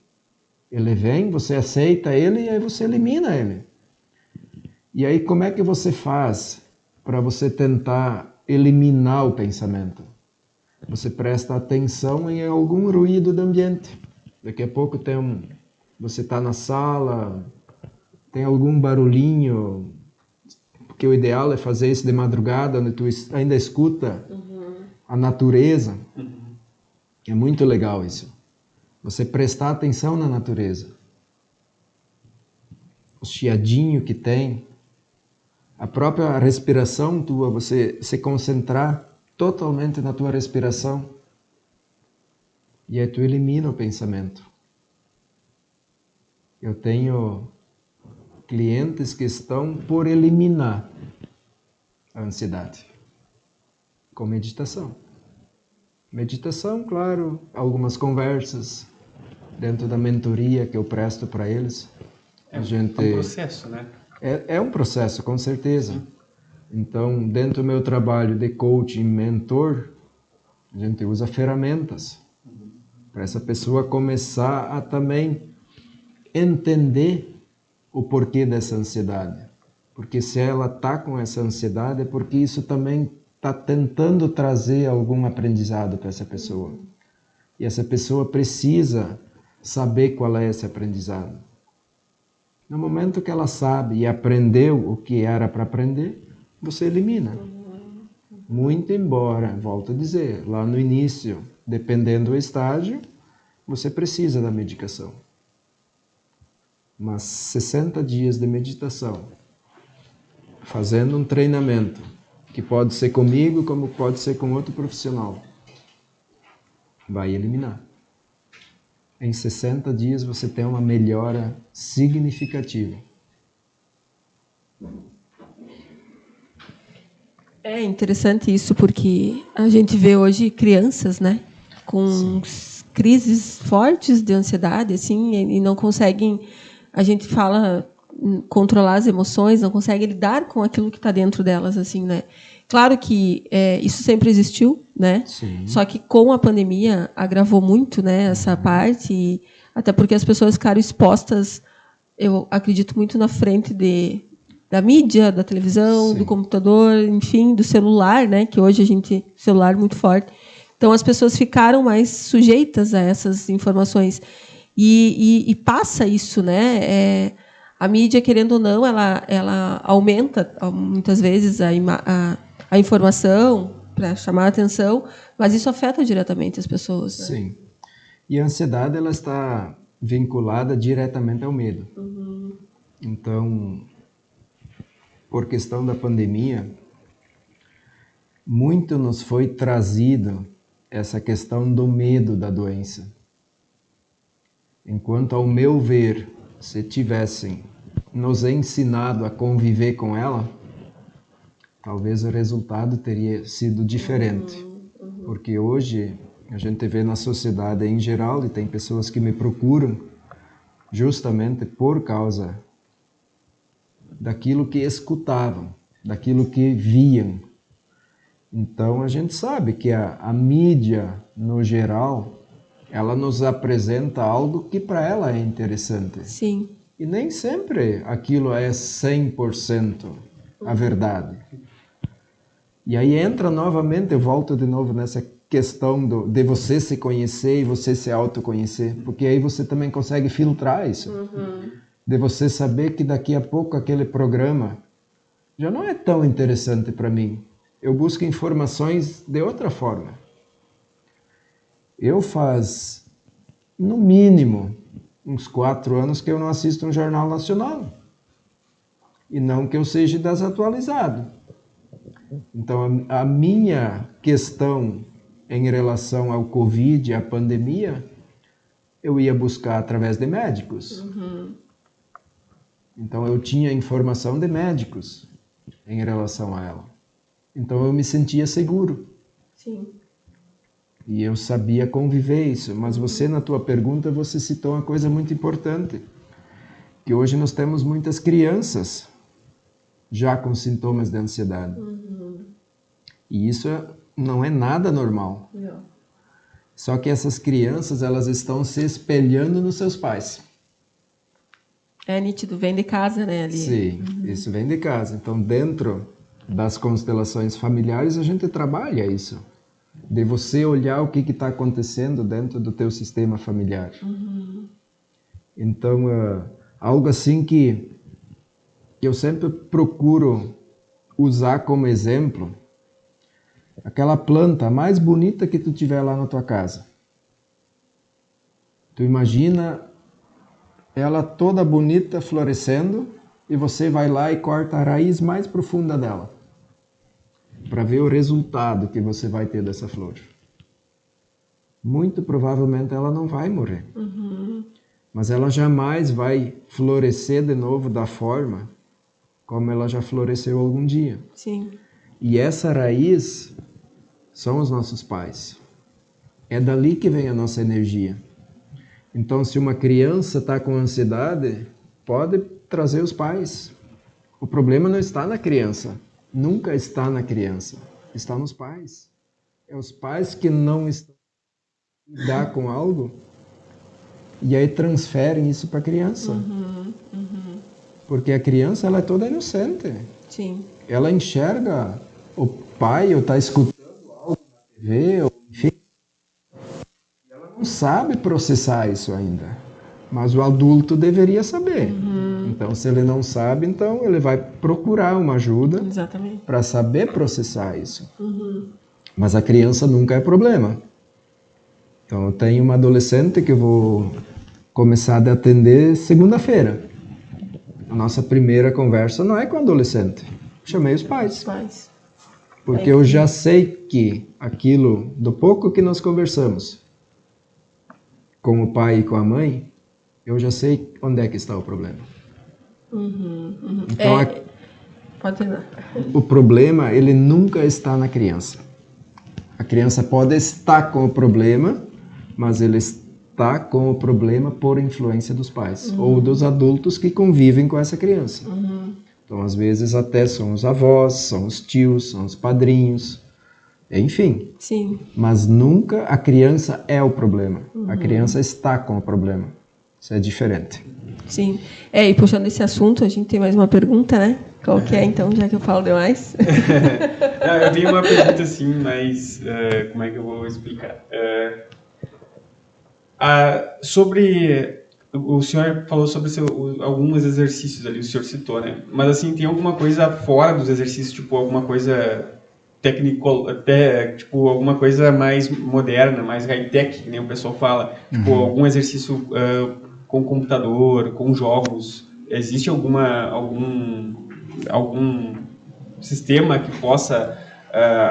Ele vem, você aceita ele e aí você elimina ele. E aí como é que você faz para você tentar eliminar o pensamento? Você presta atenção em algum ruído do ambiente. Daqui a pouco você está na sala, tem algum barulhinho, porque o ideal é fazer isso de madrugada, onde tu ainda escuta a natureza. É muito legal isso. Você prestar atenção na natureza. O chiadinho que tem, a própria respiração tua, você se concentrar totalmente na tua respiração. E aí tu elimina o pensamento. Eu tenho clientes que estão por eliminar a ansiedade com meditação. Meditação, claro, algumas conversas dentro da mentoria que eu presto para eles. É um processo, né? É um processo, com certeza. Então, dentro do meu trabalho de coaching, mentor, a gente usa ferramentas para essa pessoa começar a também entender o porquê dessa ansiedade. Porque se ela está com essa ansiedade, é porque isso também está tentando trazer algum aprendizado para essa pessoa. E essa pessoa precisa saber qual é esse aprendizado. No momento que ela sabe e aprendeu o que era para aprender, você elimina. Muito embora, volto a dizer, lá no início, dependendo do estágio, você precisa da medicação. Mas 60 dias de meditação, fazendo um treinamento, que pode ser comigo como pode ser com outro profissional, vai eliminar. Em 60 dias você tem uma melhora significativa. É interessante isso, porque a gente vê hoje crianças, né, com crises fortes de ansiedade, assim, e não conseguem, a gente fala controlar as emoções, não consegue lidar com aquilo que está dentro delas, assim, né? Claro que isso sempre existiu, né? Sim. Só que com a pandemia agravou muito, né, essa parte, e até porque as pessoas ficaram expostas, eu acredito, muito na frente da mídia, da televisão, Sim. do computador, enfim, do celular, né? Que hoje celular muito forte. Então as pessoas ficaram mais sujeitas a essas informações e passa isso, né? A mídia, querendo ou não, ela aumenta muitas vezes a informação para chamar a atenção, mas isso afeta diretamente as pessoas. Né? Sim. E a ansiedade ela está vinculada diretamente ao medo. Então, por questão da pandemia, muito nos foi trazido essa questão do medo da doença. Enquanto, ao meu ver, se tivessem nos ensinado a conviver com ela, talvez o resultado teria sido diferente. Porque hoje a gente vê na sociedade em geral, e tem pessoas que me procuram justamente por causa daquilo que escutavam, daquilo que viam. Então a gente sabe que a mídia, no geral, ela nos apresenta algo que para ela é interessante. Sim. E nem sempre aquilo é 100% a verdade. E aí entra novamente, eu volto de novo nessa questão de você se conhecer e você se autoconhecer, porque aí você também consegue filtrar isso. De você saber que daqui a pouco aquele programa já não é tão interessante para mim. Eu busco informações de outra forma. Eu faz, no mínimo, uns 4 anos que eu não assisto um jornal nacional. E não que eu seja desatualizado. Então, a minha questão em relação ao Covid, à pandemia, eu ia buscar através de médicos. Então, eu tinha informação de médicos em relação a ela. Então, eu me sentia seguro. Sim. E eu sabia conviver isso. Mas você, na tua pergunta, você citou uma coisa muito importante. Que hoje nós temos muitas crianças já com sintomas de ansiedade. E isso não é nada normal. Não. Só que essas crianças, elas estão se espelhando nos seus pais. É nítido, vem de casa, né? Ali. Sim, isso vem de casa. Então, dentro das constelações familiares, a gente trabalha isso. De você olhar o que está acontecendo dentro do teu sistema familiar. Então, algo assim que eu sempre procuro usar como exemplo, aquela planta mais bonita que tu tiver lá na tua casa. Tu imagina ela toda bonita, florescendo, e você vai lá e corta a raiz mais profunda dela, para ver o resultado que você vai ter dessa flor. Muito provavelmente ela não vai morrer. Mas ela jamais vai florescer de novo da forma como ela já floresceu algum dia. Sim. E essa raiz são os nossos pais. É dali que vem a nossa energia. Então, se uma criança está com ansiedade, pode trazer os pais. O problema não está na criança. Nunca está na criança. Está nos pais. É os pais que não estão a lidar com algo e aí transferem isso para a criança. Porque a criança, ela é toda inocente. Sim. Ela enxerga o pai ou está escutando algo na TV, ou enfim. Ela não sabe processar isso ainda. Mas o adulto deveria saber. Então, se ele não sabe, então ele vai procurar uma ajuda para saber processar isso. Mas a criança nunca é problema. Então, eu tenho uma adolescente que eu vou começar a atender segunda-feira. A nossa primeira conversa não é com adolescente. Chamei os pais. Porque eu já sei que aquilo, do pouco que nós conversamos com o pai e com a mãe, eu já sei onde é que está o problema. Então, pode ir lá. O problema, ele nunca está na criança. A criança pode estar com o problema, mas ele está com o problema por influência dos pais ou dos adultos que convivem com essa criança. Então, às vezes, até são os avós, são os tios, são os padrinhos, enfim. Sim. Mas nunca a criança é o problema. A criança está com o problema. Isso é diferente. Sim. E puxando esse assunto, a gente tem mais uma pergunta, né? Qual que é, então, já que eu falo demais? Eu tenho uma pergunta assim, mas como é que eu vou explicar? Sobre... O senhor falou sobre alguns exercícios ali, o senhor citou, né? Mas assim, tem alguma coisa fora dos exercícios, tipo alguma coisa técnico, até tipo alguma coisa mais moderna, mais high-tech, que nem o pessoal fala, tipo algum exercício com computador, com jogos. Existe algum sistema que possa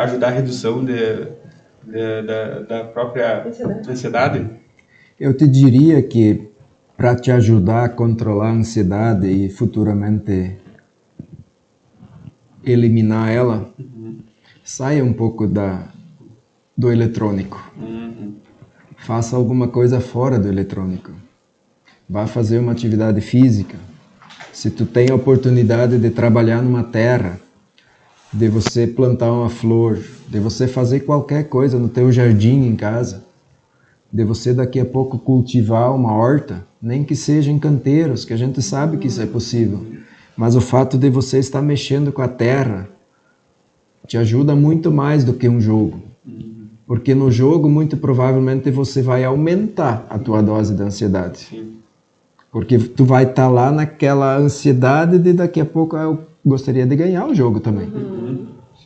ajudar a redução da própria ansiedade? Eu te diria que para te ajudar a controlar a ansiedade e futuramente eliminar ela, saia um pouco do eletrônico. Faça alguma coisa fora do eletrônico. Vá fazer uma atividade física. Se tu tem a oportunidade de trabalhar numa terra, de você plantar uma flor, de você fazer qualquer coisa no teu jardim em casa, de você daqui a pouco cultivar uma horta, nem que seja em canteiros, que a gente sabe que isso é possível. Mas o fato de você estar mexendo com a terra te ajuda muito mais do que um jogo. Porque no jogo, muito provavelmente, você vai aumentar a tua dose de ansiedade. Sim. Porque tu vai estar lá naquela ansiedade de daqui a pouco eu gostaria de ganhar o jogo também.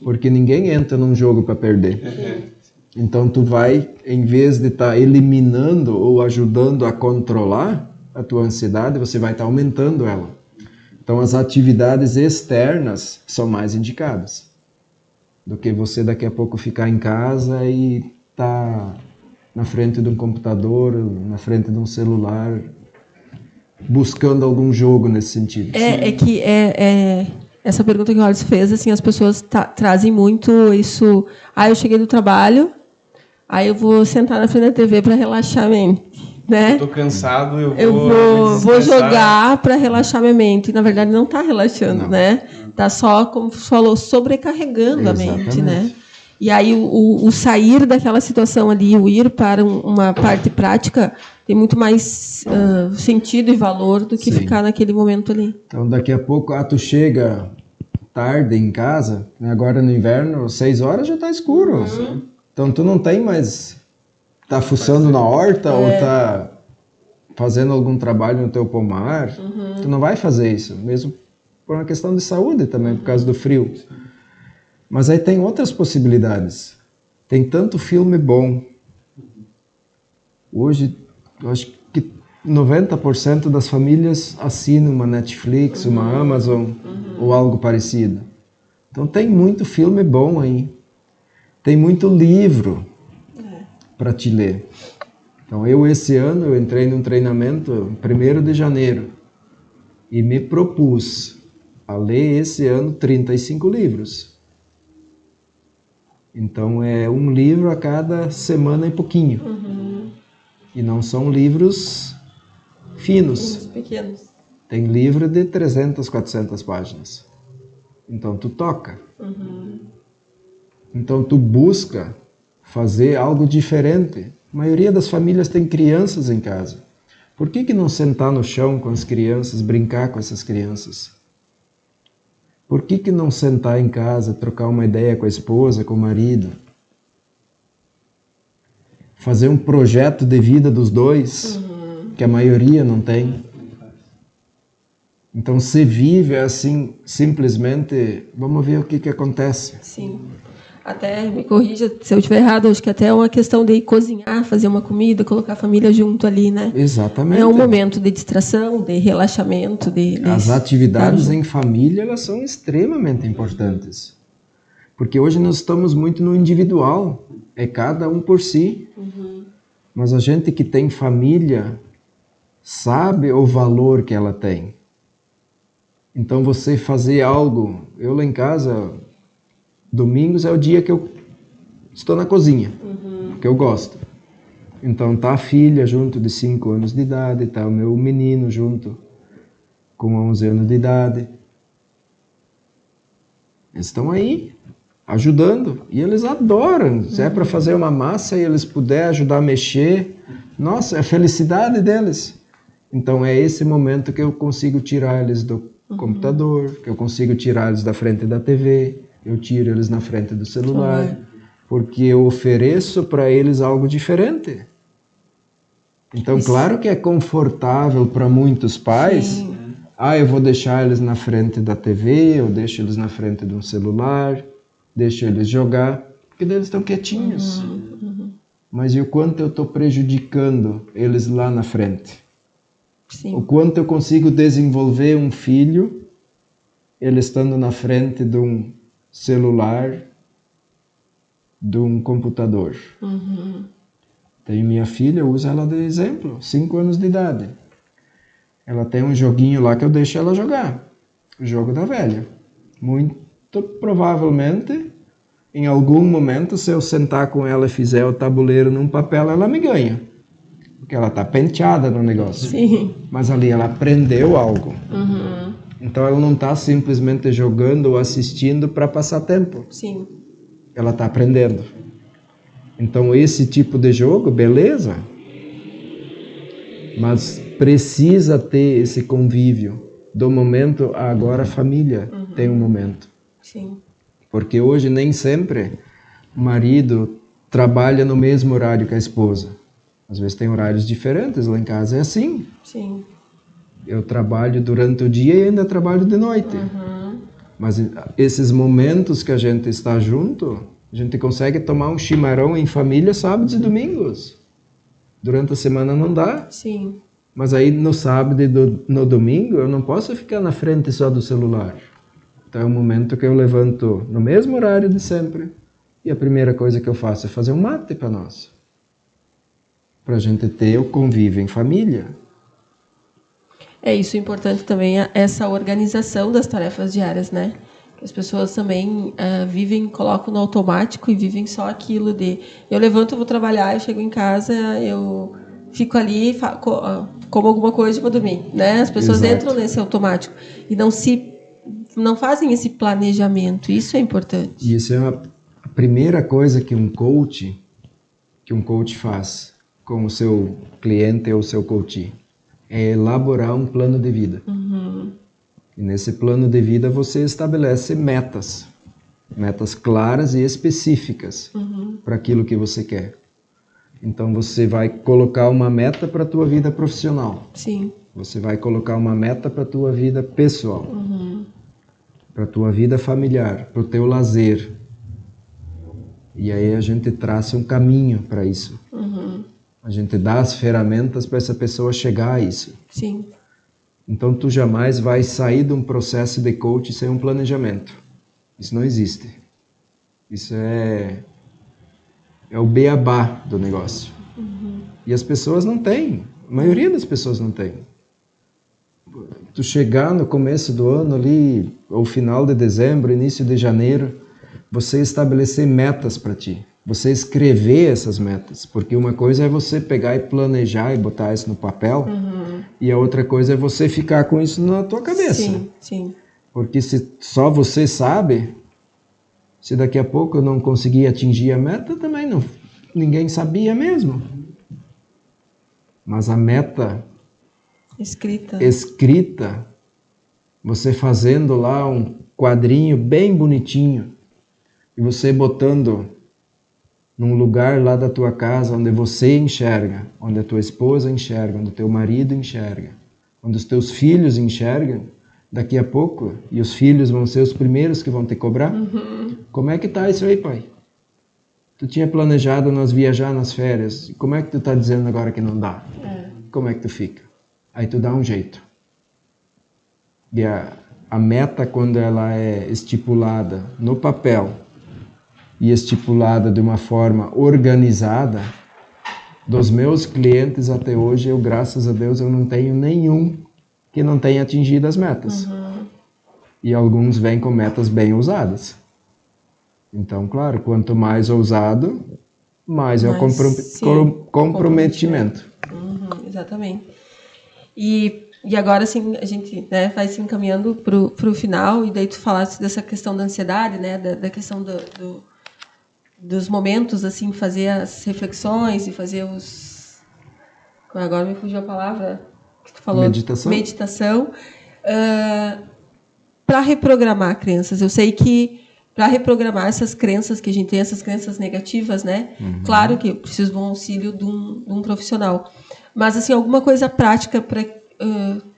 Porque ninguém entra num jogo para perder. Então tu vai, em vez de estar eliminando ou ajudando a controlar a tua ansiedade, você vai estar aumentando ela. Então as atividades externas são mais indicadas do que você daqui a pouco ficar em casa e estar na frente de um computador, na frente de um celular, buscando algum jogo nesse sentido. Essa pergunta que o Alisson fez, assim, as pessoas trazem muito isso. Eu cheguei do trabalho, aí eu vou sentar na frente da TV para relaxar a mente, né? Tô cansado, eu vou jogar para relaxar minha mente. E, na verdade, não está relaxando, né? Tá só, como você falou, sobrecarregando a mente, né? E aí o sair daquela situação ali, o ir para uma parte prática, tem muito mais sentido e valor do que ficar naquele momento ali. Então, daqui a pouco, tu chega tarde em casa, agora no inverno, 6 horas já está escuro. Então, tu não tem mais... Tá fuçando na horta ou tá fazendo algum trabalho no teu pomar. Tu não vai fazer isso, mesmo por uma questão de saúde também, por causa do frio. Mas aí tem outras possibilidades. Tem tanto filme bom. Hoje, eu acho que 90% das famílias assinam uma Netflix, uma Amazon ou algo parecido. Então tem muito filme bom aí. Tem muito livro para te ler. Então esse ano eu entrei num treinamento 1º de janeiro e me propus a ler esse ano 35 livros. Então é um livro a cada semana e pouquinho. E não são livros finos. Pequenos. Tem livro de 300, 400 páginas. Então tu toca. Então tu busca fazer algo diferente. A maioria das famílias tem crianças em casa. Por que não sentar no chão com as crianças, brincar com essas crianças? Por que não sentar em casa, trocar uma ideia com a esposa, com o marido? Fazer um projeto de vida dos dois, que a maioria não tem. Então se vive assim, simplesmente, vamos ver o que acontece. Sim. Até, me corrija se eu estiver errado, acho que até é uma questão de cozinhar, fazer uma comida, colocar a família junto ali, né? Exatamente. É um momento de distração, de relaxamento. As atividades em família, elas são extremamente importantes. Porque hoje nós estamos muito no individual, é cada um por si. Mas a gente que tem família sabe o valor que ela tem. Então você fazer algo, eu lá em casa... Domingos é o dia que eu estou na cozinha, que eu gosto. Então tá a filha junto de 5 anos de idade, tá o meu menino junto com 11 anos de idade. Eles estão aí, ajudando, e eles adoram. Se é para fazer uma massa e eles puderem ajudar a mexer, nossa, é a felicidade deles. Então é esse momento que eu consigo tirar eles do computador, que eu consigo tirar eles da frente da TV, eu tiro eles na frente do celular, porque eu ofereço para eles algo diferente. Então, claro que é confortável para muitos pais. Eu vou deixar eles na frente da TV, eu deixo eles na frente de um celular, deixo eles jogar, porque daí eles estão quietinhos. Mas e o quanto eu estou prejudicando eles lá na frente? Sim. O quanto eu consigo desenvolver um filho, ele estando na frente de um celular, de um computador. Tenho minha filha, eu uso ela de exemplo, 5 anos de idade. Ela tem um joguinho lá que eu deixo ela jogar, o jogo da velha. Muito provavelmente, em algum momento, se eu sentar com ela e fizer o tabuleiro num papel, ela me ganha. Porque ela está penteada no negócio. Sim. Mas ali ela aprendeu algo. Então ela não está simplesmente jogando ou assistindo para passar tempo. Sim. Ela está aprendendo. Então esse tipo de jogo, beleza. Mas precisa ter esse convívio do momento. Agora a família tem um momento. Sim. Porque hoje nem sempre o marido trabalha no mesmo horário que a esposa. Às vezes tem horários diferentes, lá em casa é assim. Sim. Eu trabalho durante o dia e ainda trabalho de noite. Mas esses momentos que a gente está junto, a gente consegue tomar um chimarrão em família sábados e domingos. Durante a semana não dá. Sim. Mas aí no sábado e no domingo eu não posso ficar na frente só do celular. Então é um momento que eu levanto no mesmo horário de sempre. E a primeira coisa que eu faço é fazer um mate para nós. Para a gente ter o convívio em família. É isso, importante também essa organização das tarefas diárias, né? Que as pessoas também vivem, colocam no automático e vivem só aquilo de eu levanto, eu vou trabalhar, eu chego em casa, eu fico ali, como alguma coisa e vou dormir, né? As pessoas Exato. entram nesse automático e não fazem esse planejamento. Isso é importante. E isso é a primeira coisa que um coach faz com o seu cliente ou o seu coach. É elaborar um plano de vida. E nesse plano de vida você estabelece metas. Metas claras e específicas para aquilo que você quer. Então você vai colocar uma meta para a tua vida profissional. Sim. Você vai colocar uma meta para a tua vida pessoal. Para a tua vida familiar, para o teu lazer. E aí a gente traça um caminho para isso. A gente dá as ferramentas para essa pessoa chegar a isso. Sim. Então tu jamais vai sair de um processo de coach sem um planejamento. Isso não existe. Isso é o beabá do negócio. E as pessoas não têm. A maioria das pessoas não tem. Tu chegar no começo do ano ali, ou final de dezembro, início de janeiro, você estabelecer metas para ti. Você escrever essas metas. Porque uma coisa é você pegar e planejar e botar isso no papel. E a outra coisa é você ficar com isso na tua cabeça. Sim, sim. Porque se só você sabe, se daqui a pouco eu não conseguir atingir a meta, também não. Ninguém sabia mesmo. Mas a meta escrita, você fazendo lá um quadrinho bem bonitinho, e você botando num lugar lá da tua casa onde você enxerga, onde a tua esposa enxerga, onde o teu marido enxerga, onde os teus filhos enxergam, daqui a pouco, e os filhos vão ser os primeiros que vão te cobrar. Como é que tá isso aí, pai? Tu tinha planejado nós viajar nas férias, como é que tu tá dizendo agora que não dá? Como é que tu fica? Aí tu dá um jeito. E a meta, quando ela é estipulada no papel, e estipulada de uma forma organizada, dos meus clientes até hoje, eu, graças a Deus, eu não tenho nenhum que não tenha atingido as metas. E alguns vêm com metas bem ousadas. Então, claro, quanto mais ousado, mais é o comprometimento. Exatamente. E agora, assim, a gente, né, vai se encaminhando para o final, e daí tu falaste dessa questão da ansiedade, né, da questão dos momentos, assim, fazer as reflexões e fazer agora me fugiu a palavra que tu falou. Meditação. Para reprogramar crenças. Eu sei que para reprogramar essas crenças que a gente tem, essas crenças negativas, né? Claro que eu preciso do auxílio de um profissional. Mas, assim, alguma coisa prática para...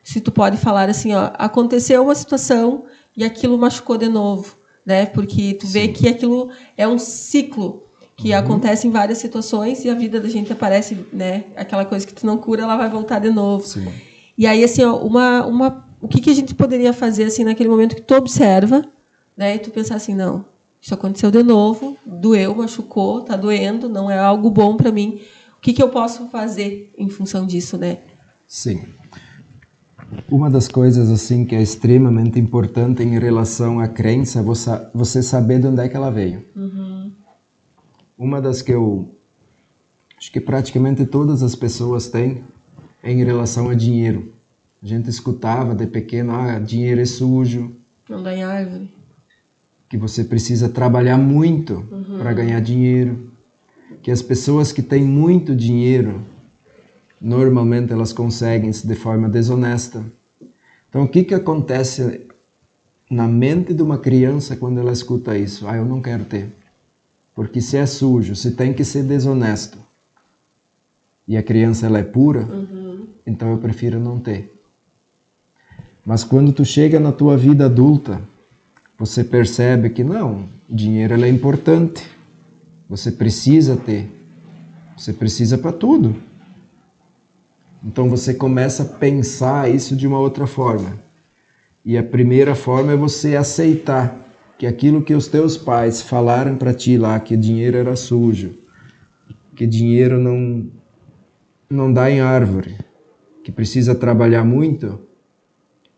se tu pode falar assim, ó, aconteceu uma situação e aquilo machucou de novo. Né? Porque tu vê que aquilo é um ciclo que acontece em várias situações e a vida da gente aparece, né? Aquela coisa que tu não cura, ela vai voltar de novo. Sim. E aí, assim, ó, o que a gente poderia fazer assim naquele momento que tu observa, né? E tu pensar assim, não, isso aconteceu de novo, doeu, machucou, tá doendo, não é algo bom para mim. O que eu posso fazer em função disso, né? Sim. Uma das coisas assim que é extremamente importante em relação à crença é você saber de onde é que ela veio. Uma das que eu acho que praticamente todas as pessoas têm é em relação a dinheiro. A gente escutava de pequeno, dinheiro é sujo. Não dá em árvore. Que você precisa trabalhar muito para ganhar dinheiro. Que as pessoas que têm muito dinheiro normalmente elas conseguem isso de forma desonesta. Então, o que acontece na mente de uma criança quando ela escuta isso? Eu não quero ter. Porque se é sujo, se tem que ser desonesto, e a criança ela é pura, então eu prefiro não ter. Mas quando tu chega na tua vida adulta, você percebe que não, dinheiro ele é importante. Você precisa ter. Você precisa para tudo. Então você começa a pensar isso de uma outra forma. E a primeira forma é você aceitar que aquilo que os teus pais falaram para ti lá, que dinheiro era sujo, que dinheiro não dá em árvore, que precisa trabalhar muito,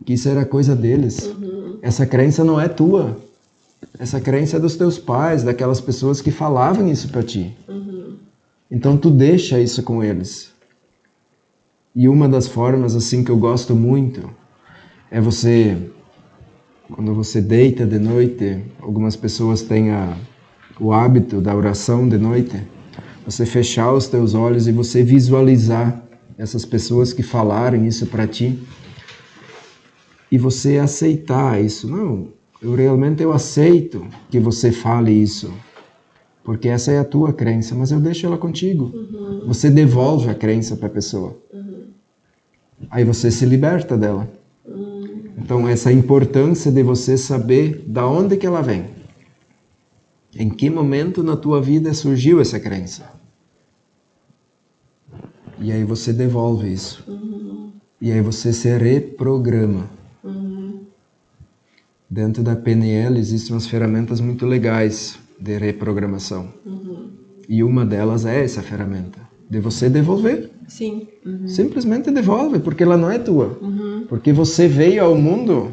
que isso era coisa deles. Essa crença não é tua. Essa crença é dos teus pais, daquelas pessoas que falavam isso para ti. Então tu deixa isso com eles. E uma das formas assim que eu gosto muito é você, quando você deita de noite, algumas pessoas têm o hábito da oração de noite, você fechar os teus olhos e você visualizar essas pessoas que falaram isso para ti e você aceitar isso. Não, eu aceito que você fale isso, porque essa é a tua crença, mas eu deixo ela contigo. Você devolve a crença para a pessoa. Aí você se liberta dela. Então essa importância de você saber da onde que ela vem. Em que momento na tua vida surgiu essa crença? E aí você devolve isso. E aí você se reprograma. Dentro da PNL existem umas ferramentas muito legais de reprogramação. E uma delas é essa ferramenta, de você devolver. Sim. Simplesmente devolve, porque ela não é tua. Porque você veio ao mundo,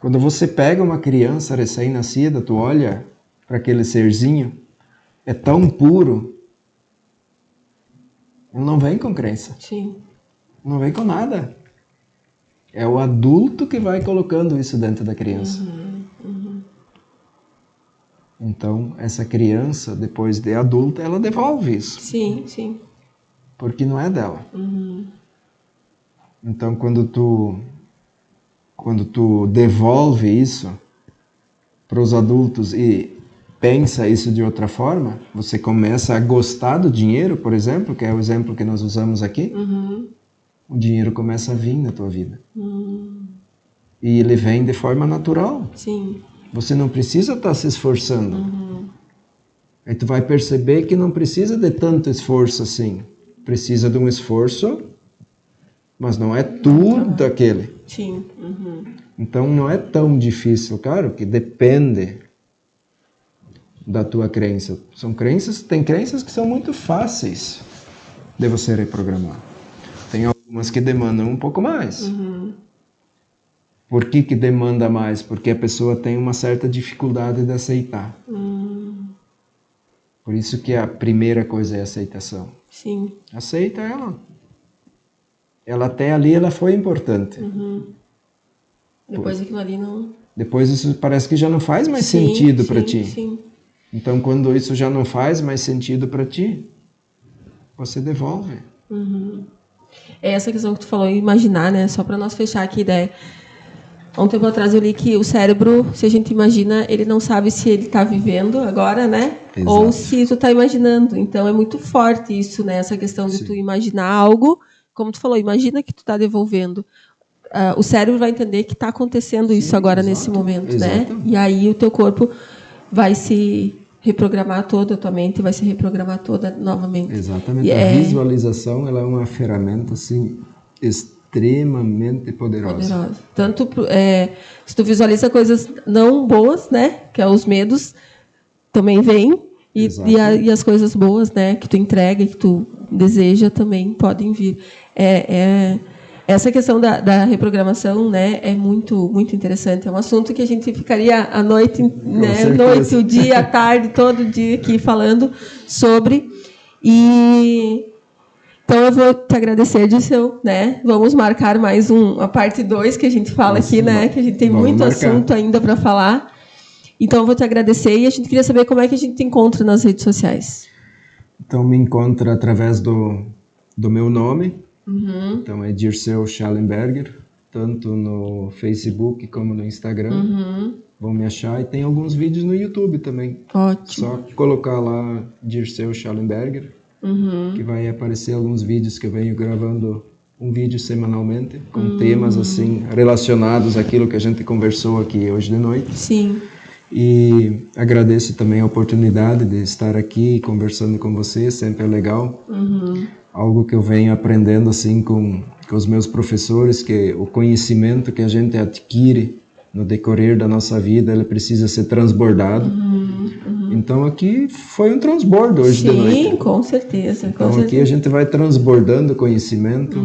quando você pega uma criança recém-nascida, tu olha para aquele serzinho, é tão puro, ele não vem com crença. Sim. Não vem com nada. É o adulto que vai colocando isso dentro da criança. Então, essa criança, depois de adulta, ela devolve isso. Sim, sim. Porque não é dela. Então, quando tu devolve isso para os adultos e pensa isso de outra forma, você começa a gostar do dinheiro, por exemplo, que é o exemplo que nós usamos aqui, o dinheiro começa a vir na tua vida. E ele vem de forma natural. Sim. Você não precisa estar se esforçando. Aí tu vai perceber que não precisa de tanto esforço assim. Precisa de um esforço, mas não é tudo aquele. Sim. Então não é tão difícil, claro, que depende da tua crença. Tem crenças que são muito fáceis de você reprogramar. Tem algumas que demandam um pouco mais. Por que demanda mais? Porque a pessoa tem uma certa dificuldade de aceitar. Por isso que a primeira coisa é a aceitação. Sim. Aceita ela. Ela até ali ela foi importante. Depois aquilo ali não... Depois isso parece que já não faz mais Sim, sentido para ti. Sim. Então quando isso já não faz mais sentido para ti, você devolve. É essa questão que tu falou, imaginar, né? Só para nós fechar aqui a ideia. Há um tempo atrás eu li que o cérebro, se a gente imagina, ele não sabe se ele está vivendo agora, né? Exato. Ou se tu está imaginando. Então é muito forte isso, né? Essa questão de tu imaginar algo, como tu falou, imagina que tu está devolvendo. O cérebro vai entender que está acontecendo isso agora nesse momento, né? E aí o teu corpo vai se reprogramar toda, a tua mente vai se reprogramar toda novamente. Exatamente. A visualização ela é uma ferramenta assim extremamente poderosa. Tanto se tu visualiza coisas não boas, né, que é os medos, também vêm e as coisas boas, né, que tu entrega, que tu deseja, também podem vir. Essa questão da reprogramação, né, é muito muito interessante. É um assunto que a gente ficaria a noite, né, noite, o dia, a tarde, todo dia aqui falando sobre. Então eu vou te agradecer, Dirceu, né? Vamos marcar mais a parte 2 que a gente fala aqui, né? Que a gente tem muito assunto ainda para falar. Então eu vou te agradecer e a gente queria saber como é que a gente te encontra nas redes sociais. Então me encontra através do meu nome. Então é Dirceu Schallenberger, tanto no Facebook como no Instagram. vão me achar. E tem alguns vídeos no YouTube também. Ótimo. Só colocar lá Dirceu Schallenberger, que vai aparecer alguns vídeos que eu venho gravando, um vídeo semanalmente, com temas assim relacionados àquilo que a gente conversou aqui hoje de noite. Sim. E agradeço também a oportunidade de estar aqui conversando com você, sempre é legal. Algo que eu venho aprendendo assim com os meus professores, que o conhecimento que a gente adquire no decorrer da nossa vida, ele precisa ser transbordado. Então aqui foi um transbordo hoje de noite. Sim, com certeza. Então aqui a gente vai transbordando conhecimento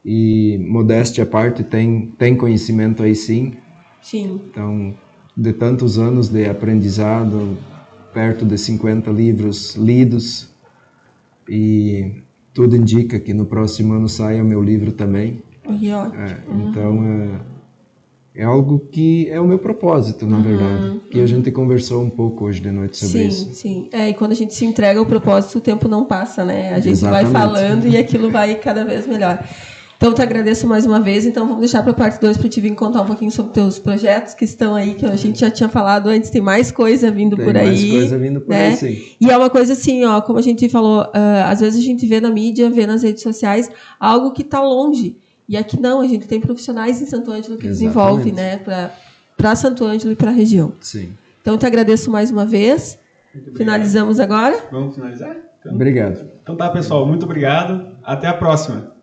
e, modéstia à parte, tem conhecimento aí sim. Sim. Então, de tantos anos de aprendizado, perto de 50 livros lidos, e tudo indica que no próximo ano saia o meu livro também. Então, é algo que é o meu propósito, na verdade, que a gente conversou um pouco hoje de noite sobre isso. Sim. E quando a gente se entrega ao propósito, o tempo não passa, né? A gente vai falando e aquilo vai cada vez melhor. Então, te agradeço mais uma vez. Então, vamos deixar para a parte 2 para te vir contar um pouquinho sobre os teus projetos que estão aí, que a gente já tinha falado antes. Tem mais coisa vindo por aí. Tem mais coisa vindo por aí, sim. E é uma coisa assim, ó, como a gente falou, às vezes a gente vê na mídia, vê nas redes sociais, algo que está longe. E aqui não, a gente tem profissionais em Santo Ângelo que desenvolvem, né, para Santo Ângelo e para a região. Sim. Então, te agradeço mais uma vez. Finalizamos agora. Vamos finalizar? Obrigado. Então tá, pessoal. Muito obrigado. Até a próxima.